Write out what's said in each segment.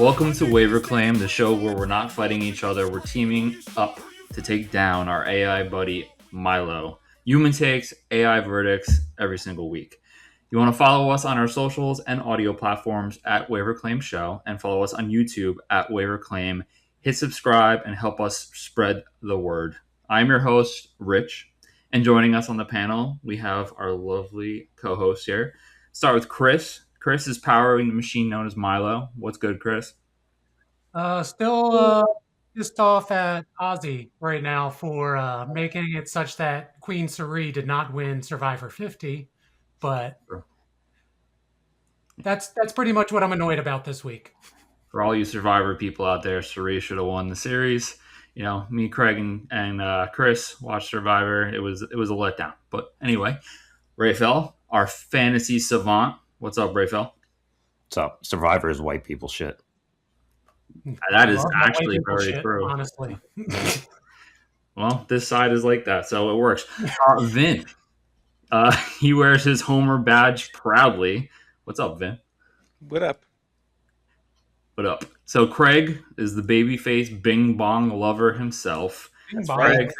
Welcome to WaiVER CLaiM, the show where we're not fighting each other. We're teaming up to take down our AI buddy, MILO. Human takes, AI verdicts every single week. You want to follow us on our socials and audio platforms at WaiVER CLaiM Show, and follow us on YouTube at WaiVER CLaiM. Hit subscribe and help us spread the word. I'm your host, Rich, and joining us on the panel, we have our lovely co-host here. Start with Chris. Chris is powering the machine known as MILO. What's good, Chris? Still pissed off at Ozzy right now for making it such that Queen Cerie did not win Survivor 50, but that's pretty much what I'm annoyed about this week. For all you Survivor people out there, Cerie should have won the series. You know, me, Craig, and Chris watched Survivor. It was a letdown. But anyway, Raphael, our fantasy savant. What's up, Raphael? What's up? Survivor is white people shit. That is actually very true. Honestly. Well, this side is like that, so it works. Vin, he wears his Homer badge proudly. What's up, Vin? What up? What up? So Craig is the babyface Bing Bong lover himself. Bing Craig,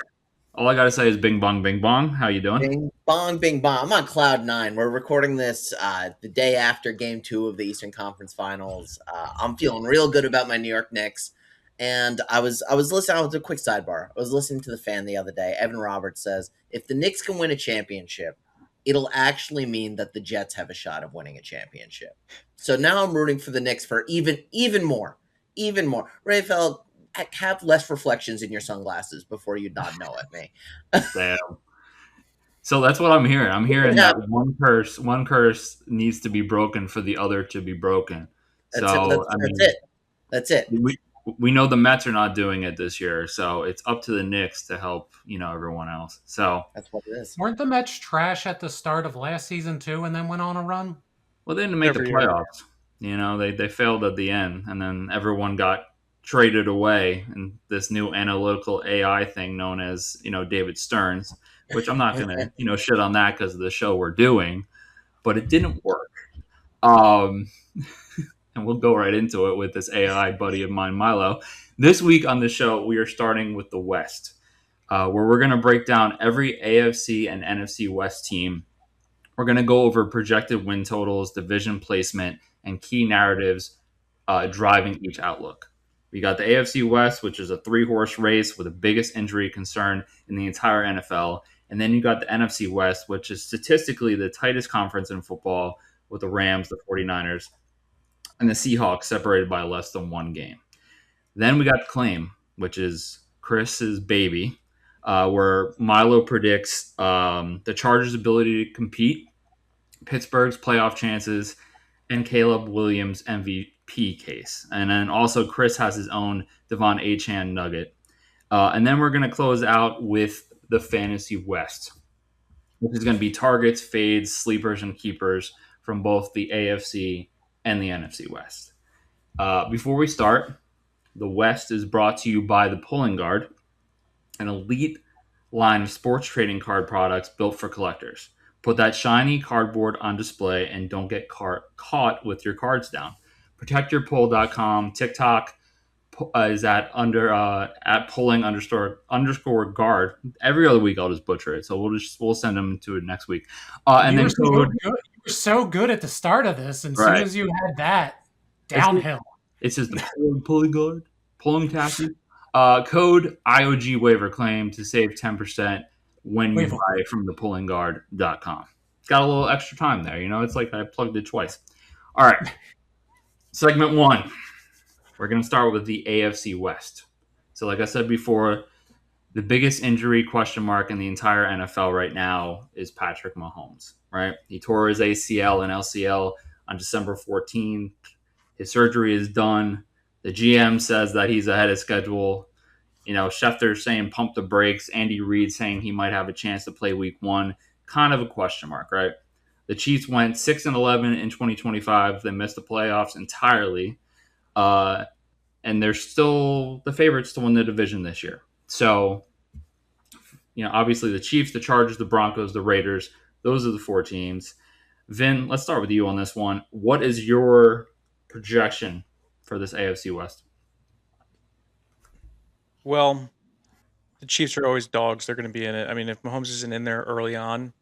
all I gotta say is Bing Bong, Bing Bong. How you doing? Bing bong, bing bong. I'm on cloud nine. We're recording this the day after Game 2 of the Eastern Conference Finals. I'm feeling real good about my New York Knicks. And I was listening. I was a quick sidebar. I was listening to the fan the other day. Evan Roberts says if the Knicks can win a championship, it'll actually mean that the Jets have a shot of winning a championship. So now I'm rooting for the Knicks for even more. Raphael, have less reflections in your sunglasses before you nod no at me. Damn. So that's what I'm hearing. I'm hearing that one curse needs to be broken for the other to be broken. That's it. We know the Mets are not doing it this year, so it's up to the Knicks to help, everyone else. So that's what it is. Weren't the Mets trash at the start of last season too, and then went on a run? Well, they didn't make the playoffs. They failed at the end, and then everyone got traded away in this new analytical AI thing known as, David Stearns, which I'm not going to, shit on that because of the show we're doing, but it didn't work. And we'll go right into it with this AI buddy of mine, MILO. This week on the show, we are starting with the West, where we're going to break down every AFC and NFC West team. We're going to go over projected win totals, division placement, and key narratives driving each outlook. We got the AFC West, which is a 3-horse race with the biggest injury concern in the entire NFL. And then you got the NFC West, which is statistically the tightest conference in football with the Rams, the 49ers, and the Seahawks separated by less than one game. Then we got CLaiM, which is Chris's baby, where MILO predicts the Chargers' ability to compete, Pittsburgh's playoff chances, and Caleb Williams' MVP case. And then also Chris has his own Devon Achane nugget. And then we're going to close out with the Fantasy West, which is going to be targets, fades, sleepers, and keepers from both the AFC and the NFC West. Before we start, the West is brought to you by the Pulling Guard, an elite line of sports trading card products built for collectors. Put that shiny cardboard on display and don't get caught with your cards down. ProtectYourPull.com. TikTok is at pulling underscore guard. Every other week I'll just butcher it, so we'll send them to it next week. And then code. You were so good at the start of this, and as soon as you had that downhill, it's just the pulling guard, pulling taxi. Code IOG WaiVER CLaiM to save 10% when you buy from thepullingguard.com. Got a little extra time there, it's like I plugged it twice. All right. Segment 1. We're going to start with the AFC West. So like I said before, the biggest injury question mark in the entire NFL right now is Patrick Mahomes, right? He tore his ACL and LCL on December 14th. His surgery is done. The GM says that he's ahead of schedule. Schefter saying pump the brakes. Andy Reid saying he might have a chance to play week 1. Kind of a question mark, right? The Chiefs went 6-11 in 2025. They missed the playoffs entirely. And they're still the favorites to win the division this year. So, obviously the Chiefs, the Chargers, the Broncos, the Raiders, those are the 4 teams. Vin, let's start with you on this one. What is your projection for this AFC West? Well, the Chiefs are always dogs. They're going to be in it. I mean, if Mahomes isn't in there early on,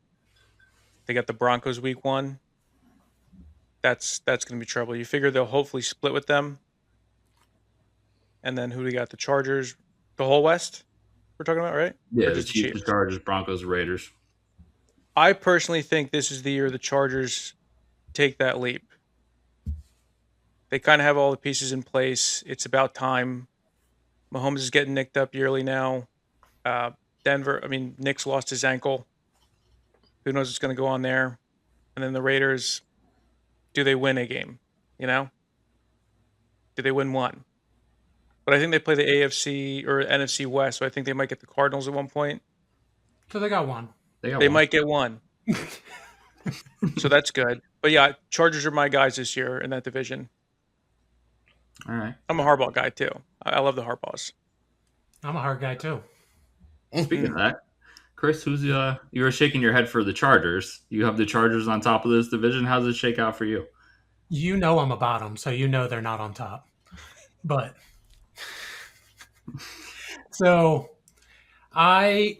they got the Broncos week 1. That's going to be trouble. You figure they'll hopefully split with them. And then who do we got? The Chargers, the whole West we're talking about, right? Yeah, Or the just Chiefs, Chargers, Broncos, Raiders. I personally think this is the year the Chargers take that leap. They kind of have all the pieces in place. It's about time. Mahomes is getting nicked up yearly now. Nick's lost his ankle. Who knows what's going to go on there? And then the Raiders, do they win a game? You know? Do they win one? But I think they play the AFC or NFC West, so I think they might get the Cardinals at one point. So they got one. They might get one. So that's good. But yeah, Chargers are my guys this year in that division. All right. I'm a Harbaugh guy too. I love the Harbaughs. I'm a hard guy too. Speaking of that, Chris, who's you were shaking your head for the Chargers. You have the Chargers on top of this division. How does it shake out for you? You know I'm a bottom, so you know they're not on top. But so I,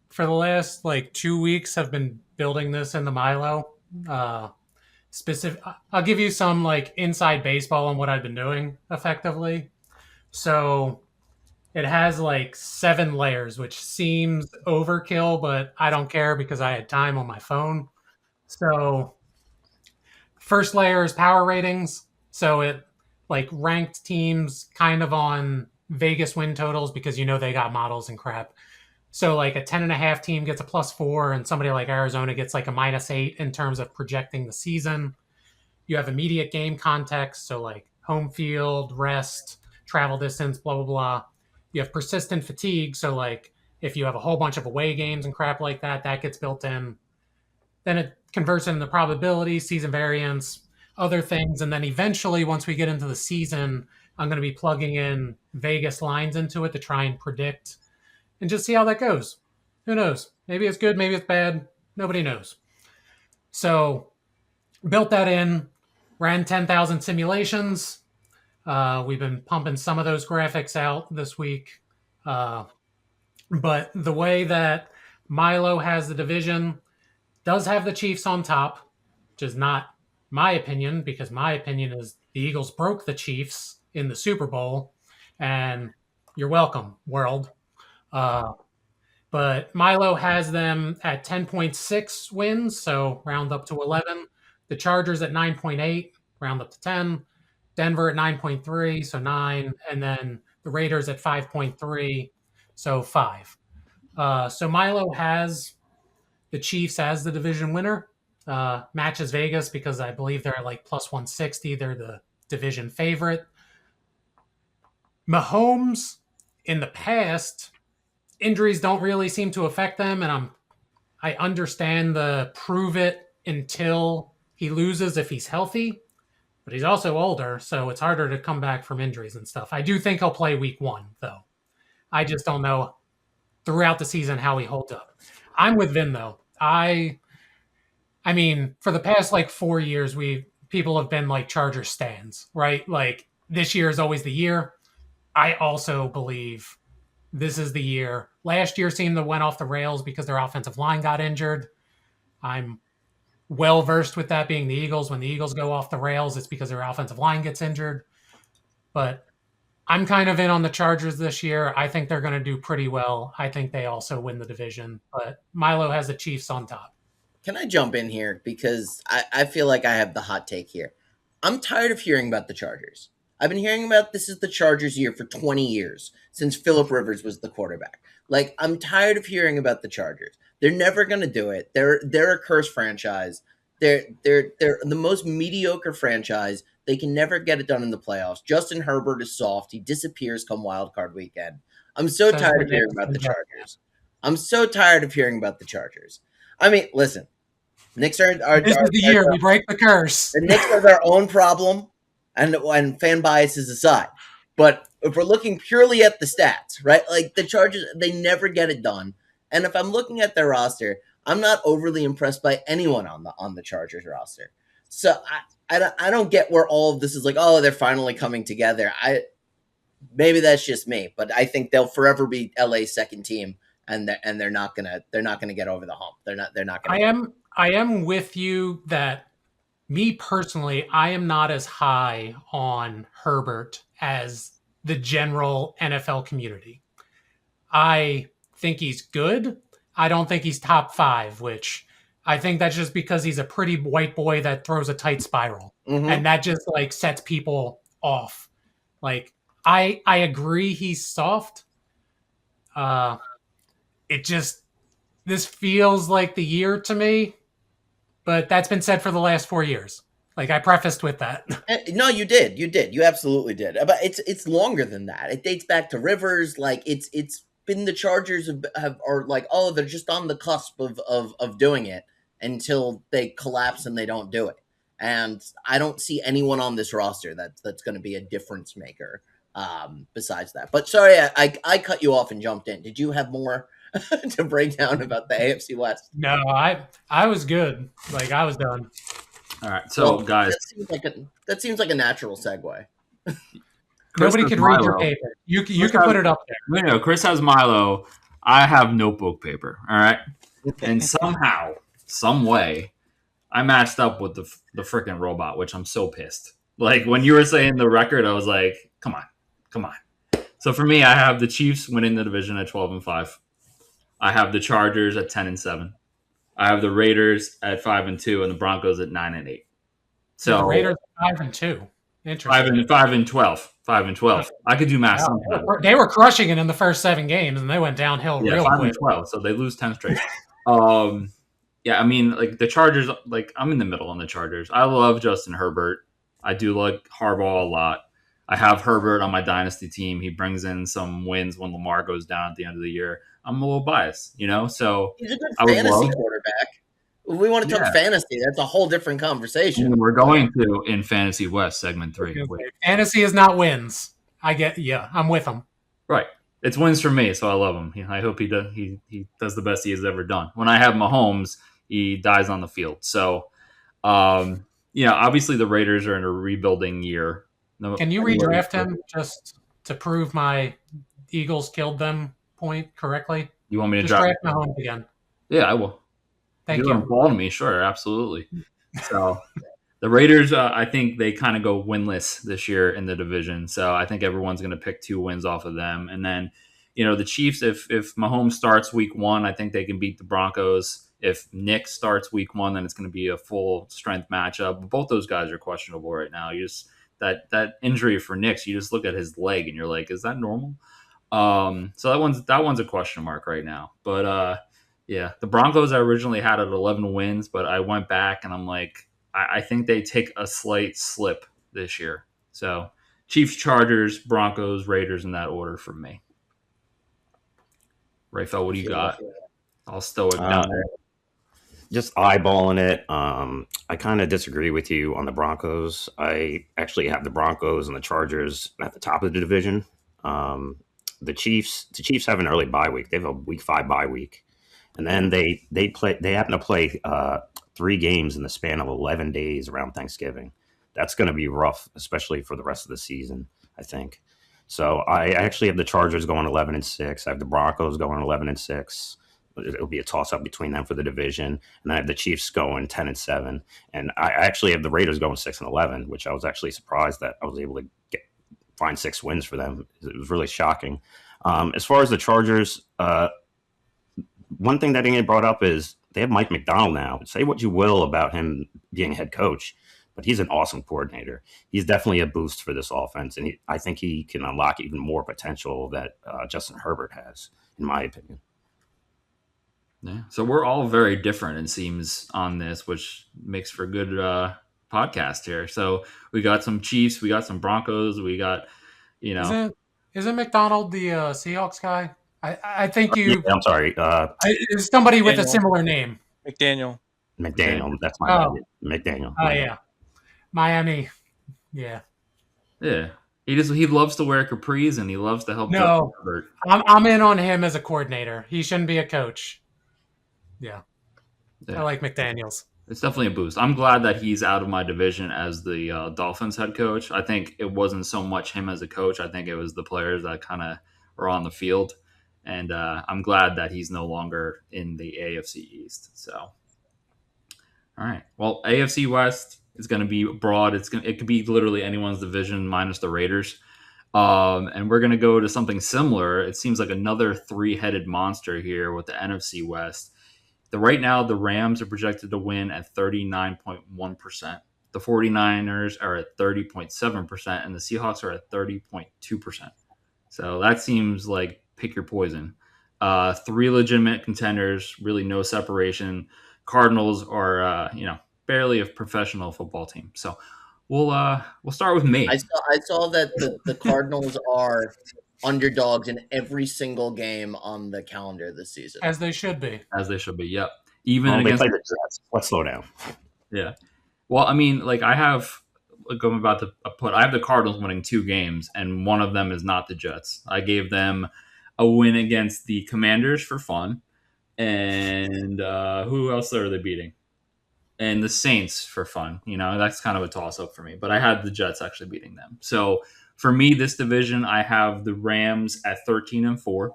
for the last 2 weeks, have been building this in the MILO. I'll give you some inside baseball on what I've been doing effectively. So it has 7 layers, which seems overkill, but I don't care because I had time on my phone. So first layer is power ratings. So it ranked teams kind of on Vegas win totals because they got models and crap. So a 10.5 team gets a +4, and somebody like Arizona gets a -8 in terms of projecting the season. You have immediate game context, so home field, rest, travel distance, blah, blah, blah. You have persistent fatigue, so if you have a whole bunch of away games and crap like that, that gets built in. Then it converts into probability, season variance, other things, and then eventually, once we get into the season, I'm going to be plugging in Vegas lines into it to try and predict and just see how that goes. Who knows? Maybe it's good, maybe it's bad. Nobody knows. So built that in, ran 10,000 simulations. We've been pumping some of those graphics out this week. But the way that MILO has the division does have the Chiefs on top, which is not my opinion, because my opinion is the Eagles broke the Chiefs in the Super Bowl, and you're welcome, world. But MILO has them at 10.6 wins, so round up to 11. The Chargers at 9.8, round up to 10. Denver at 9.3, so 9. And then the Raiders at 5.3, so 5. So MILO has the Chiefs as the division winner. Matches Vegas because I believe they're at +160. They're the division favorite. Mahomes, in the past, injuries don't really seem to affect them, and I understand the prove it until he loses if he's healthy, but he's also older, so it's harder to come back from injuries and stuff. I do think he'll play week 1, though. I just don't know throughout the season how he holds up. I'm with Vin, though. I mean, for the past 4 years, people have been Charger stands, right? This year is always the year. I also believe this is the year. Last year seemed to went off the rails because their offensive line got injured. I'm well versed with that being the Eagles. When the Eagles go off the rails, it's because their offensive line gets injured. But I'm kind of in on the Chargers this year. I think they're going to do pretty well. I think they also win the division. But MILO has the Chiefs on top. Can I jump in here? Because I feel like I have the hot take here. I'm tired of hearing about the Chargers. I've been hearing about this is the Chargers year for 20 years, since Phillip Rivers was the quarterback. I'm tired of hearing about the Chargers. They're never going to do it. They're a cursed franchise. They're the most mediocre franchise. They can never get it done in the playoffs. Justin Herbert is soft. He disappears come wild card weekend. I'm so tired of hearing about the Chargers. I'm so tired of hearing about the Chargers. I mean, listen, Knicks are this is the year we break the curse. The Knicks are their own problem, and fan biases aside. But if we're looking purely at the stats, right? The Chargers, they never get it done. And if I'm looking at their roster, I'm not overly impressed by anyone on the Chargers roster. So I don't get where all of this is like, oh, they're finally coming together. Maybe that's just me, but I think they'll forever be LA's second team, and they're not gonna get over the hump. They're not gonna. I am with you that me personally, I am not as high on Herbert as the general NFL community. I think he's good. I don't think he's top 5, which I think that's just because he's a pretty white boy that throws a tight spiral. Mhm. And that just like sets people off. Like I agree he's soft. This feels like the year to me, but that's been said for the last 4 years. Like I prefaced with that. No, you did. You absolutely did. But it's longer than that. It dates back to Rivers. Like it's been the Chargers are like, oh, they're just on the cusp of doing it until they collapse and they don't do it. And I don't see anyone on this roster that's going to be a difference maker besides that. But sorry, I cut you off and jumped in. Did you have more to break down about the AFC West? No, I was good. Like I was done. All right, so guys, that seems like a natural segue. Nobody could read your paper. You can put it up there. You know, Chris has Milo. I have notebook paper. All right, and somehow, some way, I matched up with the freaking robot, which I'm so pissed. Like when you were saying the record, I was like, come on. So for me, I have the Chiefs winning the division at 12-5. I have the Chargers at 10-7. I have the Raiders at 5-2 and the Broncos at 9-8. So the Raiders 5-2. Interesting. 5-12. 5-12. I could do math. Wow. They were crushing it in the first 7 games, and they went downhill real quick. 5-12. So they lose 10 straight. Yeah, I mean, like the Chargers. Like I'm in the middle on the Chargers. I love Justin Herbert. I do like Harbaugh a lot. I have Herbert on my dynasty team. He brings in some wins when Lamar goes down at the end of the year. I'm a little biased, you know. So he's a good fantasy quarterback. If we want to talk fantasy, that's a whole different conversation. And we're going to in Fantasy West segment 3. Fantasy is not wins. I'm with him. Right, it's wins for me, so I love him. I hope he does. He does the best he has ever done. When I have Mahomes, he dies on the field. So, obviously the Raiders are in a rebuilding year. Can you redraft him just to prove my Eagles killed them point correctly? You want me to draft Mahomes again? Yeah, I will. Thank you. Ball to me, sure, absolutely. So the Raiders, I think they kind of go winless this year in the division. So I think everyone's going to pick 2 wins off of them. And then, the Chiefs, if Mahomes starts week 1, I think they can beat the Broncos. If Nick starts week 1, then it's going to be a full strength matchup. But both those guys are questionable right now. You just that injury for Nick, you just look at his leg and you're like, is that normal? So that one's a question mark right now. But yeah, the Broncos I originally had at 11 wins, but I went back and I'm like, I think they take a slight slip this year. So Chiefs, Chargers, Broncos, Raiders in that order for me. Raphael, what do you got? I'll stow it down there. Just eyeballing it. I kind of disagree with you on the Broncos. I actually have the Broncos and the Chargers at the top of the division. The Chiefs have an early bye week. They have a week 5 bye week. And then they happen to play 3 games in the span of 11 days around Thanksgiving. That's going to be rough, especially for the rest of the season, I think. So I actually have the Chargers going 11-6. I have the Broncos going 11-6. It'll be a toss-up between them for the division. And then I have the Chiefs going 10-7. And I actually have the Raiders going 6-11, which I was actually surprised that I was able to find 6 wins for them. It was really shocking. As far as the Chargers, one thing that didn't get brought up is they have Mike McDonald now. Say what you will about him being head coach, but he's an awesome coordinator. He's definitely a boost for this offense, and I think he can unlock even more potential that Justin Herbert has, in my opinion. Yeah. So we're all very different, it seems, on this, which makes for a good podcast here. So we got some Chiefs, we got some Broncos, we got, Isn't McDonald the Seahawks guy? I think you. Yeah, I'm sorry. It's somebody with a similar name. McDaniel. That's my McDaniel. Oh yeah, Miami. Yeah. Yeah. He loves to wear capris and he loves to help. No, I'm in on him as a coordinator. He shouldn't be a coach. Yeah. I like McDaniels. It's definitely a boost. I'm glad that he's out of my division as the Dolphins head coach. I think it wasn't so much him as a coach. I think it was the players that kind of were on the field. And I'm glad that he's no longer in the AFC East. So, all right. Well, AFC West is going to be broad. It could be literally anyone's division minus the Raiders. And we're going to go to something similar. It seems like another three-headed monster here with the NFC West. Right now, the Rams are projected to win at 39.1%. The 49ers are at 30.7%, and the Seahawks are at 30.2%. So that seems like pick your poison. Three legitimate contenders, really no separation. Cardinals are, barely a professional football team. So we'll start with me. I saw that the Cardinals are underdogs in every single game on the calendar this season. As they should be. Yep. Even against they play the Jets. Let's slow down. Yeah. Well, I mean, like I have the Cardinals winning 2 games, and one of them is not the Jets. I gave them a win against the Commanders for fun, and who else are they beating? And the Saints for fun. That's kind of a toss-up for me. But I had the Jets actually beating them. So for me, this division, I have the Rams at 13-4.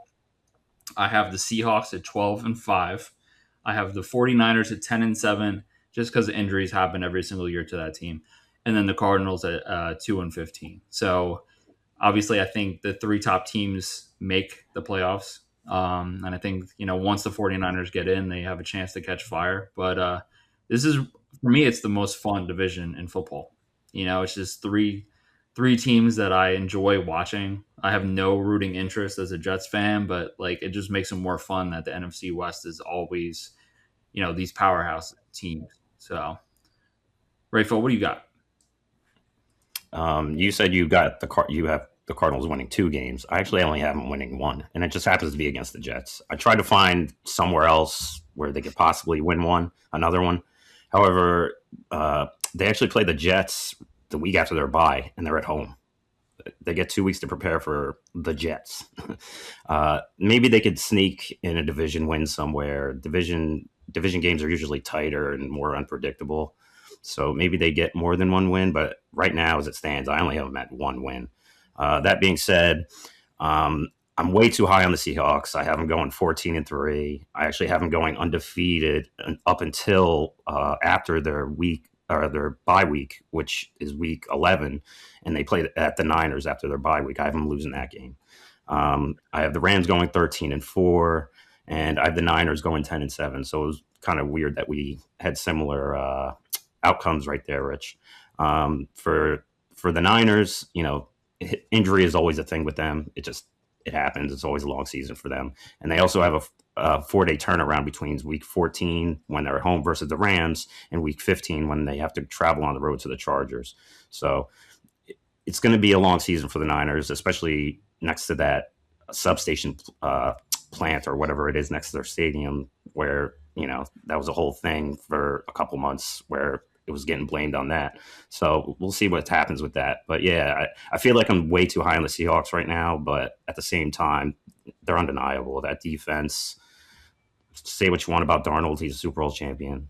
I have the Seahawks at 12-5. I have the 49ers at 10-7, just because injuries happen every single year to that team. And then the Cardinals at 2-15. So obviously, I think the 3 top teams make the playoffs. And I think, once the 49ers get in, they have a chance to catch fire. But this is, for me, it's the most fun division in football. It's just three teams that I enjoy watching. I have no rooting interest as a Jets fan, but it just makes it more fun that the NFC West is always, these powerhouse teams. So, Rayful, what do you got? You said you have the Cardinals winning 2 games. I actually only have them winning 1, and it just happens to be against the Jets. I tried to find somewhere else where they could possibly win another one. However, they actually play the Jets the week after their bye, and they're at home. They get 2 weeks to prepare for the Jets. Maybe they could sneak in a division win somewhere. Division games are usually tighter and more unpredictable. So maybe they get more than 1 win, but right now, as it stands, I only have them at 1 win. That being said, I'm way too high on the Seahawks. I have them going 14-3. I actually have them going undefeated up until after their bye week, which is week 11, and they play at the Niners after their bye week. I have them losing that game. I have the Rams going 13-4, and I have the Niners going 10-7. So it was kind of weird that we had similar outcomes right there, Rich. For the Niners, injury is always a thing with them. It happens. It's always a long season for them. And they also have a 4-day turnaround between week 14 when they're at home versus the Rams and week 15 when they have to travel on the road to the Chargers. So it's going to be a long season for the Niners, especially next to that substation plant or whatever it is next to their stadium where, that was a whole thing for a couple months where it was getting blamed on that. So we'll see what happens with that. But yeah, I feel like I'm way too high on the Seahawks right now, but at the same time, they're undeniable. That defense, say what you want about Darnold, he's a Super Bowl champion.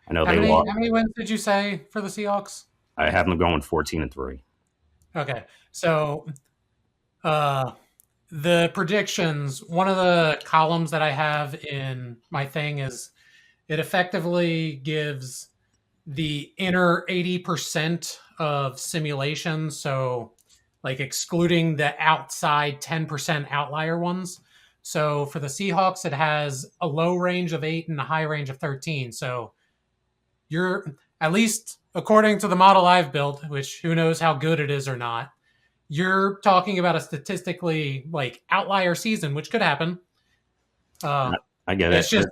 I know they lost. How many wins did you say for the Seahawks? I have them going 14-3. Okay. So the predictions, one of the columns that I have in my thing is it effectively gives the inner 80% of simulations, so excluding the outside 10% outlier ones. So for the Seahawks, it has a low range of 8 and a high range of 13. So you're, at least according to the model I've built, which who knows how good it is or not, you're talking about a statistically outlier season, which could happen. I get it.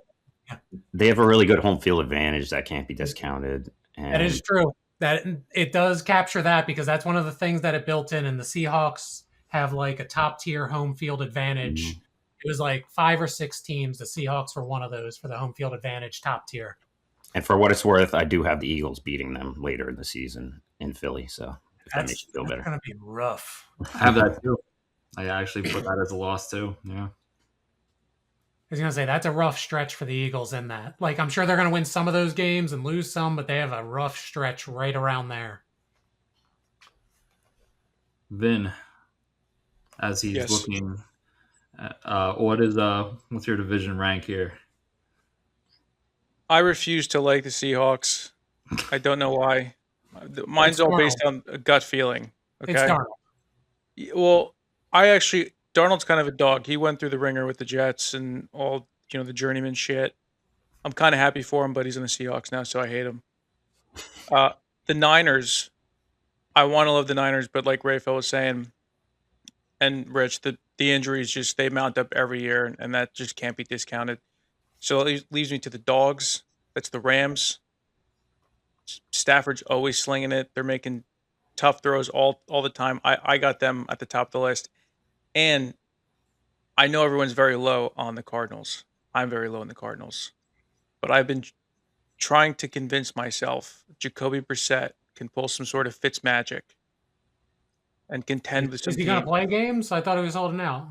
They have a really good home field advantage that can't be discounted. And that is true. That it does capture that because that's one of the things that it built in. And the Seahawks have a top tier home field advantage. Mm-hmm. It was 5 or 6 teams. The Seahawks were one of those for the home field advantage top tier. And for what it's worth, I do have the Eagles beating them later in the season in Philly. So that makes you feel better. It's going to be rough. I have that too. I actually put that as a loss too. Yeah. was going to say, that's a rough stretch for the Eagles in that. Like, I'm sure they're going to win some of those games and lose some, but they have a rough stretch right around there. Vin, as he's looking, what's your division rank here? I refuse to like the Seahawks. I don't know why. Mine's all based on a gut feeling. Okay. It's Darnold. Well, Darnold's kind of a dog. He went through the ringer with the Jets and all, the journeyman shit. I'm kind of happy for him, but he's in the Seahawks now, so I hate him. The Niners, I want to love the Niners, but like Rafael was saying, and Rich, the injuries they mount up every year, and that just can't be discounted. So it leaves me to the dogs. That's the Rams. Stafford's always slinging it. They're making tough throws all the time. I got them at the top of the list. And I know everyone's very low on the Cardinals. I'm very low on the Cardinals. But I've been trying to convince myself Jacoby Brissett can pull some sort of Fitz magic and contend with some teams. Is he going to play games? I thought he was holding out.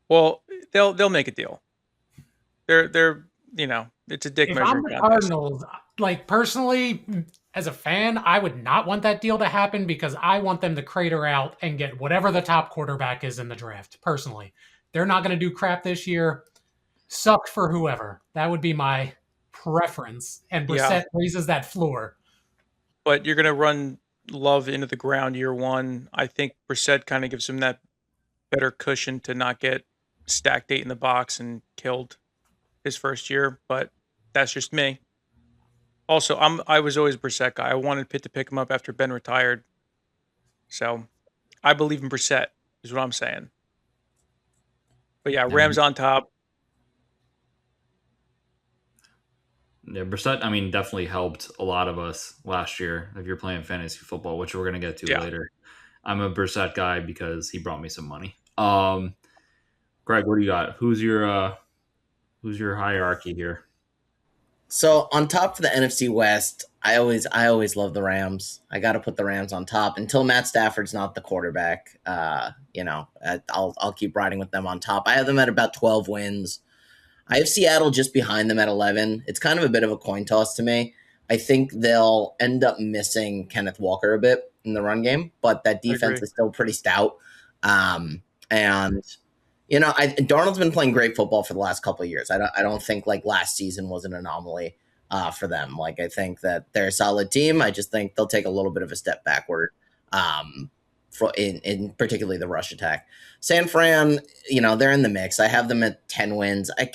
Well, they'll make a deal. They're it's a dick measuring contest. If I'm the Cardinals, like personally, as a fan, I would not want that deal to happen because I want them to crater out and get whatever the top quarterback is in the draft. Personally, they're not going to do crap this year. Suck for whoever. That would be my preference. And Brissett raises that floor. But you're going to run Love into the ground year one. I think Brissett kind of gives him that better cushion to not get stacked 8 in the box and killed his first year, but that's just me. Also, I was always a Brissett guy. I wanted Pitt to pick him up after Ben retired. So I believe in Brissett, is what I'm saying. But yeah, Rams on top. Yeah, Brissett, definitely helped a lot of us last year if you're playing fantasy football, which we're going to get to later. I'm a Brissett guy because he brought me some money. Greg, what do you got? Who's your hierarchy here? So on top for the NFC West, I always love the Rams. I got to put the Rams on top until Matt Stafford's not the quarterback. I'll keep riding with them on top. I have them at about 12 wins. I have Seattle just behind them at 11. It's kind of a bit of a coin toss to me. I think they'll end up missing Kenneth Walker a bit in the run game, but that defense is still pretty stout. Darnold's been playing great football for the last couple of years. I don't think like last season was an anomaly for them. Like I think that they're a solid team. I just think they'll take a little bit of a step backward in particularly the rush attack. San Fran, they're in the mix. I have them at 10 wins. I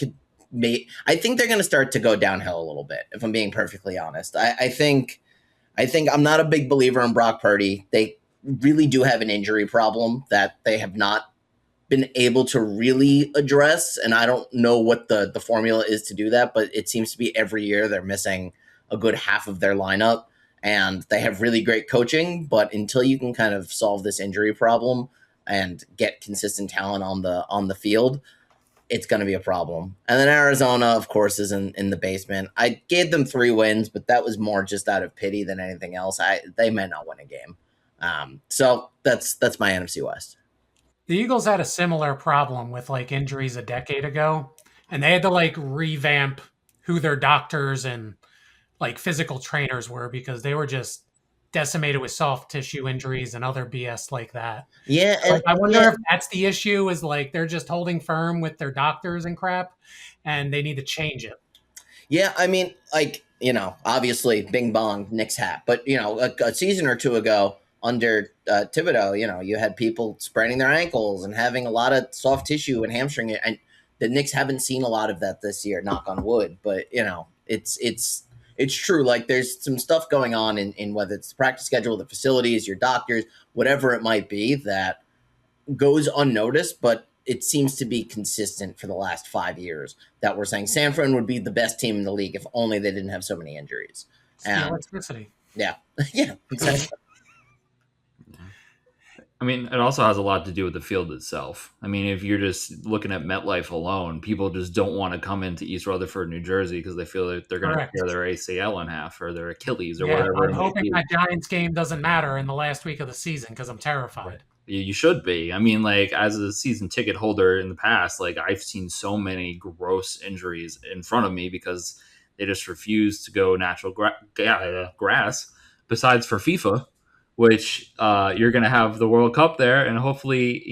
think they're going to start to go downhill a little bit, if I'm being perfectly honest. I think I'm not a big believer in Brock Purdy. They really do have an injury problem that they have not been able to really address, and I don't know what the formula is to do that, but it seems to be every year they're missing a good half of their lineup, and they have really great coaching, but until you can kind of solve this injury problem and get consistent talent on the field, it's going to be a problem. And then Arizona, of course, is in the basement. I gave them 3 wins, but that was more just out of pity than anything else. They may not win a game. So that's my NFC West. The Eagles had a similar problem with like injuries a decade ago, and they had to like revamp who their doctors and like physical trainers were because they were just decimated with soft tissue injuries and other BS like that. Yeah. So I wonder if that's the issue, is like they're just holding firm with their doctors and crap, and they need to change it. Yeah, obviously Bing Bong, Knicks hat. But, a season or two ago under Thibodeau, you had people spraining their ankles and having a lot of soft tissue and hamstring. And the Knicks haven't seen a lot of that this year, knock on wood. But, it's true. Like there's some stuff going on in whether it's the practice schedule, the facilities, your doctors, whatever it might be, that goes unnoticed, but it seems to be consistent for the last 5 years that we're saying San Fran would be the best team in the league if only they didn't have so many injuries. Electricity. Yeah. Yeah, exactly. It also has a lot to do with the field itself. If you're just looking at MetLife alone, people just don't want to come into East Rutherford, New Jersey, because they feel like they're going to tear their ACL in half or their Achilles or whatever. I'm hoping that Giants game doesn't matter in the last week of the season because I'm terrified. You should be. I mean, like, as a season ticket holder in the past, like, I've seen so many gross injuries in front of me because they just refuse to go natural grass. Besides for FIFA, which you're going to have the World Cup there, and hopefully,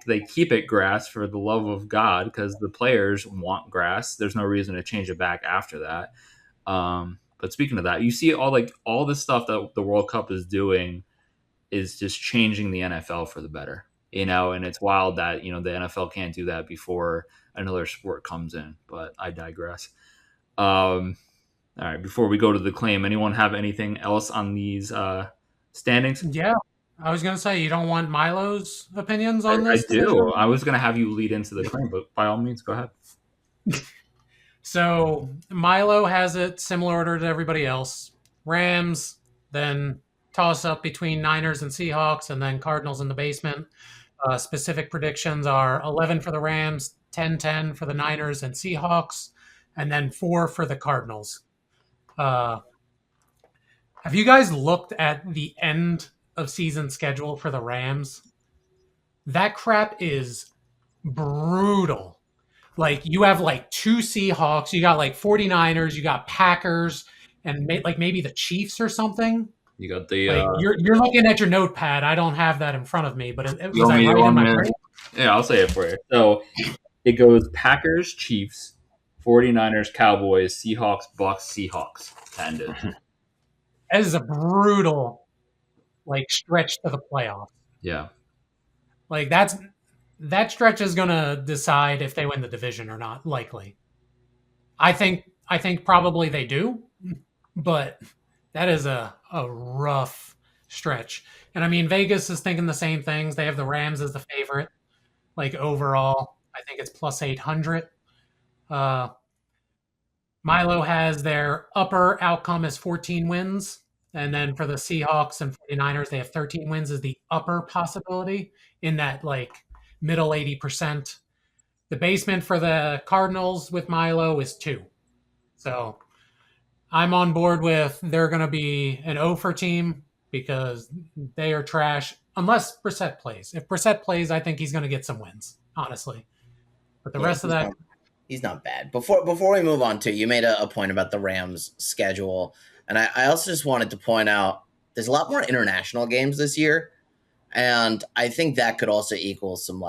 they keep it grass for the love of God because the players want grass. There's no reason to change it back after that. But speaking of that, you see all the stuff that the World Cup is doing is just changing the NFL for the better, and it's wild that, the NFL can't do that before another sport comes in, but I digress. All right, before we go to the claim, anyone have anything else on these standings? Yeah, I was going to say, you don't want Milo's opinions on this? I do. I was going to have you lead into the claim, but by all means, go ahead. So Milo has it similar order to everybody else. Rams, then toss up between Niners and Seahawks, and then Cardinals in the basement. Specific predictions are 11 for the Rams, 10-10 for the Niners and Seahawks, and then 4 for the Cardinals. Have you guys looked at the end of season schedule for the Rams? That crap is brutal. Like, you have like 2 Seahawks, you got like 49ers, you got Packers, and maybe the Chiefs or something. You got the you're looking at your notepad. I don't have that in front of me, but it was right in my brain. Yeah, I'll say it for you. So it goes Packers, Chiefs, 49ers, Cowboys, Seahawks, Bucks, Seahawks. Ended. That is a brutal stretch to the playoffs. Yeah. Like, that stretch is gonna decide if they win the division or not, likely. I think probably they do, but that is a rough stretch. And I mean, Vegas is thinking the same things. They have the Rams as the favorite. Like, overall, I think it's plus 800. Milo has their upper outcome as 14 wins. And then for the Seahawks and 49ers, they have 13 wins as the upper possibility in that middle 80%. The basement for the Cardinals with Milo is 2. So I'm on board with they're going to be an O for team because they are trash unless Brissett plays. If Brissett plays, I think he's going to get some wins, honestly. But the rest of that... He's not bad. Before we move on, you made a point about the Rams' schedule. And I also just wanted to point out there's a lot more international games this year. And I think that could also equal some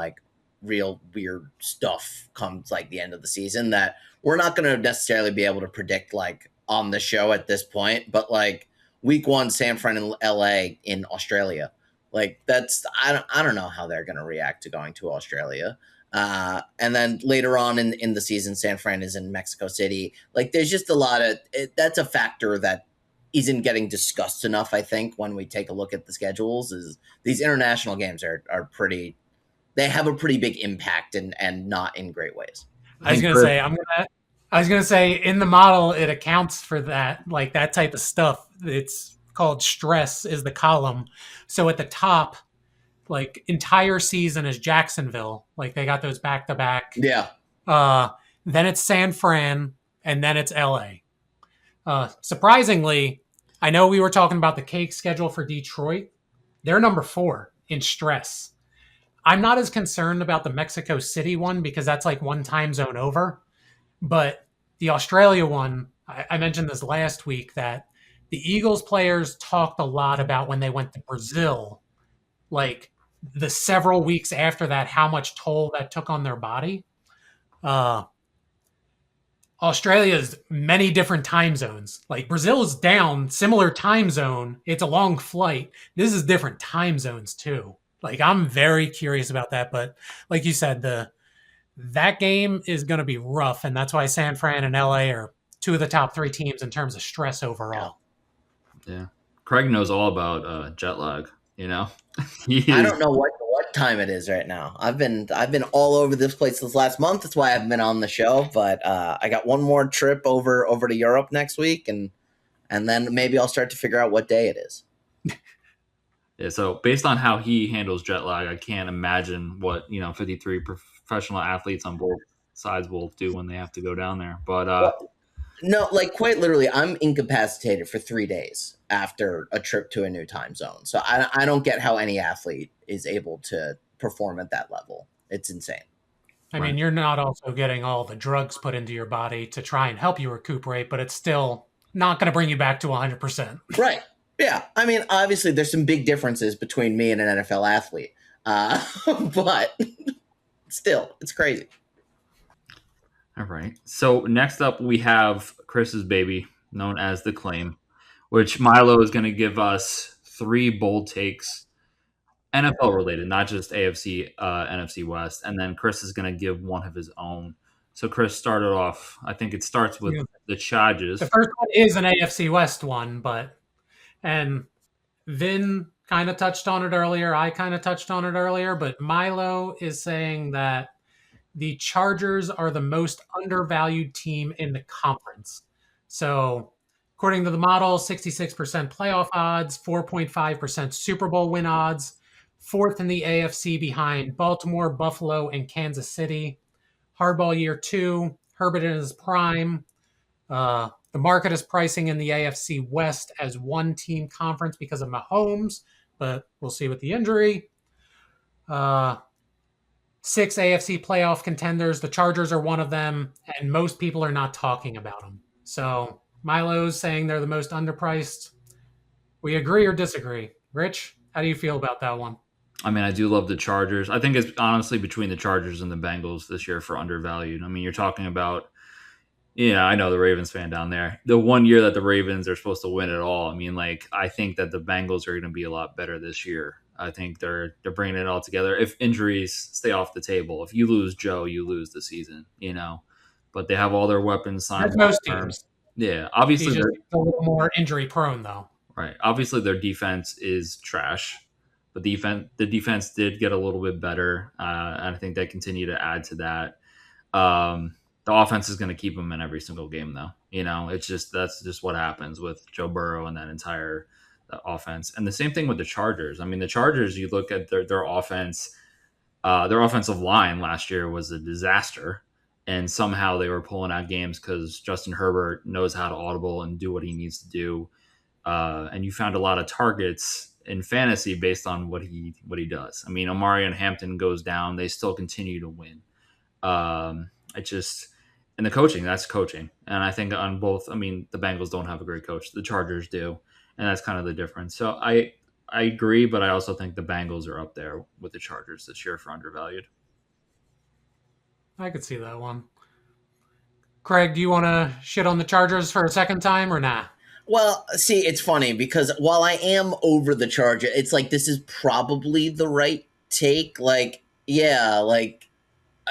real weird stuff comes the end of the season that we're not going to necessarily be able to predict on the show at this point. But week 1, San Fran and LA in Australia. That's I don't know how they're going to react to going to Australia. And then later on in the season, San Fran is in Mexico City. There's just a lot of that's a factor that isn't getting discussed enough, I think, when we take a look at the schedules. Is these international games are pretty, they have a pretty big impact and not in great ways. I was gonna say in the model it accounts for that, that type of stuff. It's called stress is the column. So at the top, entire season is Jacksonville. They got those back to back. Yeah. Then it's San Fran, and then it's LA. Surprisingly, I know we were talking about the cake schedule for Detroit. They're number 4 in stress. I'm not as concerned about the Mexico City one because that's 1 time zone over. But the Australia one, I mentioned this last week that the Eagles players talked a lot about when they went to Brazil, the several weeks after that, how much toll that took on their body. Australia's many different time zones. Brazil is down, similar time zone. It's a long flight. This is different time zones too. I'm very curious about that. But like you said, that game is going to be rough. And that's why San Fran and LA are 2 of the top 3 teams in terms of stress overall. Yeah. Craig knows all about jet lag, I don't know what time it is right now. I've been all over this place this last month. That's why I haven't been on the show. But I got one more trip over to Europe next week, and then maybe I'll start to figure out what day it is. Yeah. So based on how he handles jet lag, I can't imagine what 53 professional athletes on both sides will do when they have to go down there. But No, like quite literally, I'm incapacitated for 3 days after a trip to a new time zone. So I don't get how any athlete is able to perform at that level. It's insane. I mean, you're not also getting all the drugs put into your body to try and help you recuperate, but it's still not going to bring you back to 100%. Right. Yeah. I mean, obviously, there's some big differences between me and an NFL athlete, but still, it's crazy. All right. So next up, we have Chris's baby, known as the claim, which Milo is going to give us 3 bold takes, NFL related, not just AFC, NFC West, and then Chris is going to give one of his own. So Chris started off. I think it starts with the Chargers. The first one is an AFC West one, and Vin kind of touched on it earlier. I kind of touched on it earlier, but Milo is saying that the Chargers are the most undervalued team in the conference. So, according to the model, 66% playoff odds, 4.5% Super Bowl win odds, fourth in the AFC behind Baltimore, Buffalo, and Kansas City. Hardball year 2, Herbert in his prime. The market is pricing in the AFC West as one team conference because of Mahomes, but we'll see with the injury. 6 AFC playoff contenders. The Chargers are one of them, and most people are not talking about them. So Milo's saying they're the most underpriced. We agree or disagree? Rich, how do you feel about that one? I mean, I do love the Chargers. I think it's honestly between the Chargers and the Bengals this year for undervalued. I mean, you're talking about, yeah, I know the Ravens fan down there. The one year that the Ravens are supposed to win it all. I mean, like, I think that the Bengals are going to be a lot better this year. I think they're bringing it all together. If injuries stay off the table, if you lose Joe, you lose the season, you know. But they have all their weapons signed. That's most teams. Yeah, obviously he's just a little more injury prone, though. Right. Obviously, their defense is trash, but the defense did get a little bit better, and I think they continue to add to that. The offense is going to keep them in every single game, though. You know, that's just what happens with Joe Burrow and that entire offense. And the same thing with the Chargers. I mean, the Chargers, you look at their offense, their offensive line last year was a disaster. And somehow they were pulling out games because Justin Herbert knows how to audible and do what he needs to do. And you found a lot of targets in fantasy based on what he does. I mean, Omari and Hampton goes down, they still continue to win. And the coaching, that's coaching. And I think on both, I mean, the Bengals don't have a great coach. The Chargers do. And that's kind of the difference. So I agree, but I also think the Bengals are up there with the Chargers this year for undervalued. I could see that one. Craig, do you want to shit on the Chargers for a second time or not? Nah? Well, see, it's funny because while I am over the Charger, it's like this is probably the right take. Like, yeah, like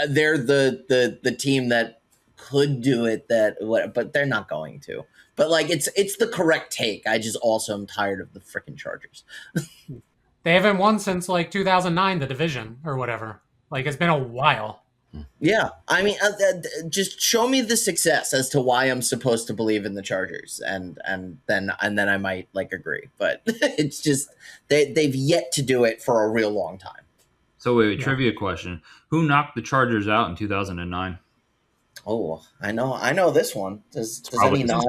they're the team that could do it, but they're not going to. But like, it's the correct take. I just also am tired of the freaking Chargers. They haven't won since like 2009, the division or whatever. Like, it's been a while. Yeah, I mean, just show me the success as to why I'm supposed to believe in the Chargers, and then I might like agree. But it's just they've yet to do it for a real long time. So wait, trivia question: who knocked the Chargers out in 2009? Oh, I know this one. Does any know?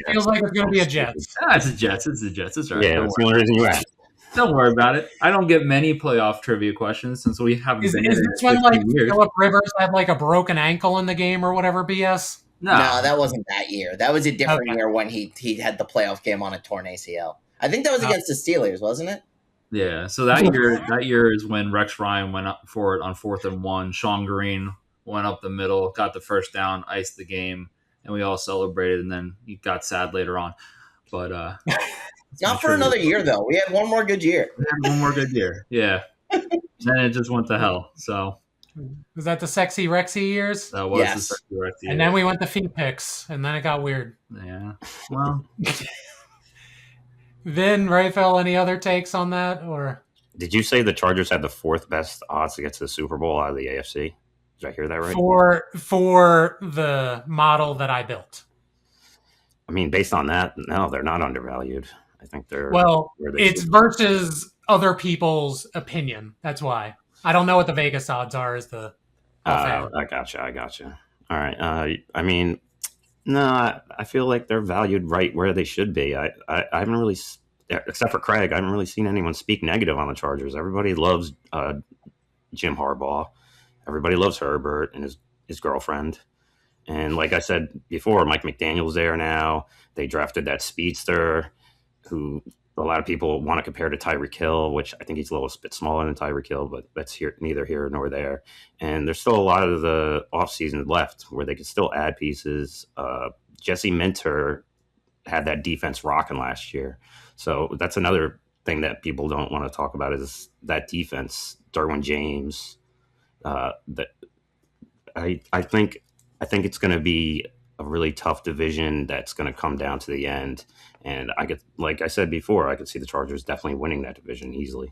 Feels like it's going to be a Jets. It's the Jets. It's the Jets. That's right. Yeah, that's the only reason you asked. Don't worry about it. I don't get many playoff trivia questions since we haven't been in it. Is this when like Phillip Rivers had like a broken ankle in the game or whatever BS? No, that wasn't that year. That was a different year when he had the playoff game on a torn ACL. I think that was against the Steelers, wasn't it? Yeah. So that year is when Rex Ryan went up for it on 4th and 1. Sean Green went up the middle, got the first down, iced the game, and we all celebrated. And then he got sad later on. But not for another year, though. We had one more good year. Yeah. Then it just went to hell. So was that the sexy Rexy years? That was the sexy Rexy years. And then we went to feet picks, and then it got weird. Yeah. Well. Vin, Raphael, any other takes on that? Or did you say the Chargers had the 4th best odds to get to the Super Bowl out of the AFC? Did I hear that right? For the model that I built. I mean, based on that, no, they're not undervalued. I think they're it's versus other people's opinion. That's why I don't know what the Vegas odds are. Is the I gotcha. All right. I mean, No, I feel like they're valued right where they should be. I haven't really, except for Craig, I haven't really seen anyone speak negative on the Chargers. Everybody loves Jim Harbaugh. Everybody loves Herbert and his girlfriend. And like I said before, Mike McDaniel's there now. They drafted that speedster who a lot of people want to compare to Tyreek Hill, which I think he's a little bit smaller than Tyreek Hill, but that's neither here nor there. And there's still a lot of the offseason left where they could still add pieces. Jesse Minter had that defense rocking last year. So that's another thing that people don't want to talk about is that defense. Derwin James. That I think it's going to be a really tough division that's going to come down to the end. And like I said before, I could see the Chargers definitely winning that division easily.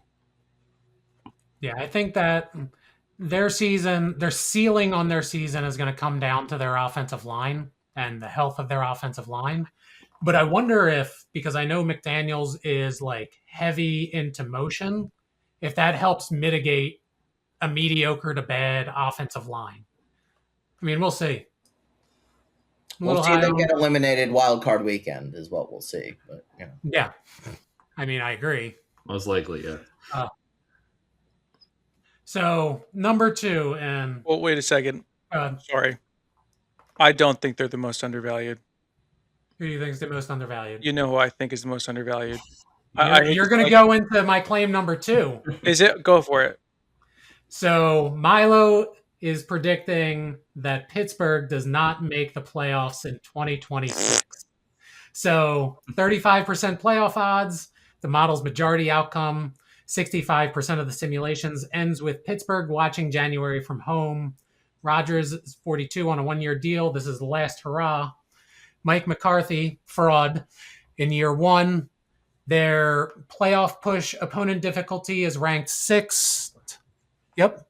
Yeah, I think that their ceiling on their season is going to come down to their offensive line and the health of their offensive line. But I wonder if, because I know McDaniels is like heavy into motion, if that helps mitigate a mediocre to bad offensive line. I mean, we'll see. We'll see if they get eliminated wild card weekend is what we'll see. But yeah, I mean, I agree. Most likely, yeah. So number 2, and well, wait a second. Sorry, I don't think they're the most undervalued. Who do you think is the most undervalued? You know who I think is the most undervalued. You're going to go into my claim number 2. Is it? Go for it. So MILO is predicting that Pittsburgh does not make the playoffs in 2026. So 35% playoff odds, the model's majority outcome, 65% of the simulations ends with Pittsburgh watching January from home. Rodgers is 42 on a 1-year deal. This is the last hurrah. Mike McCarthy, fraud. In year 1, their playoff push opponent difficulty is ranked 6th. Yep.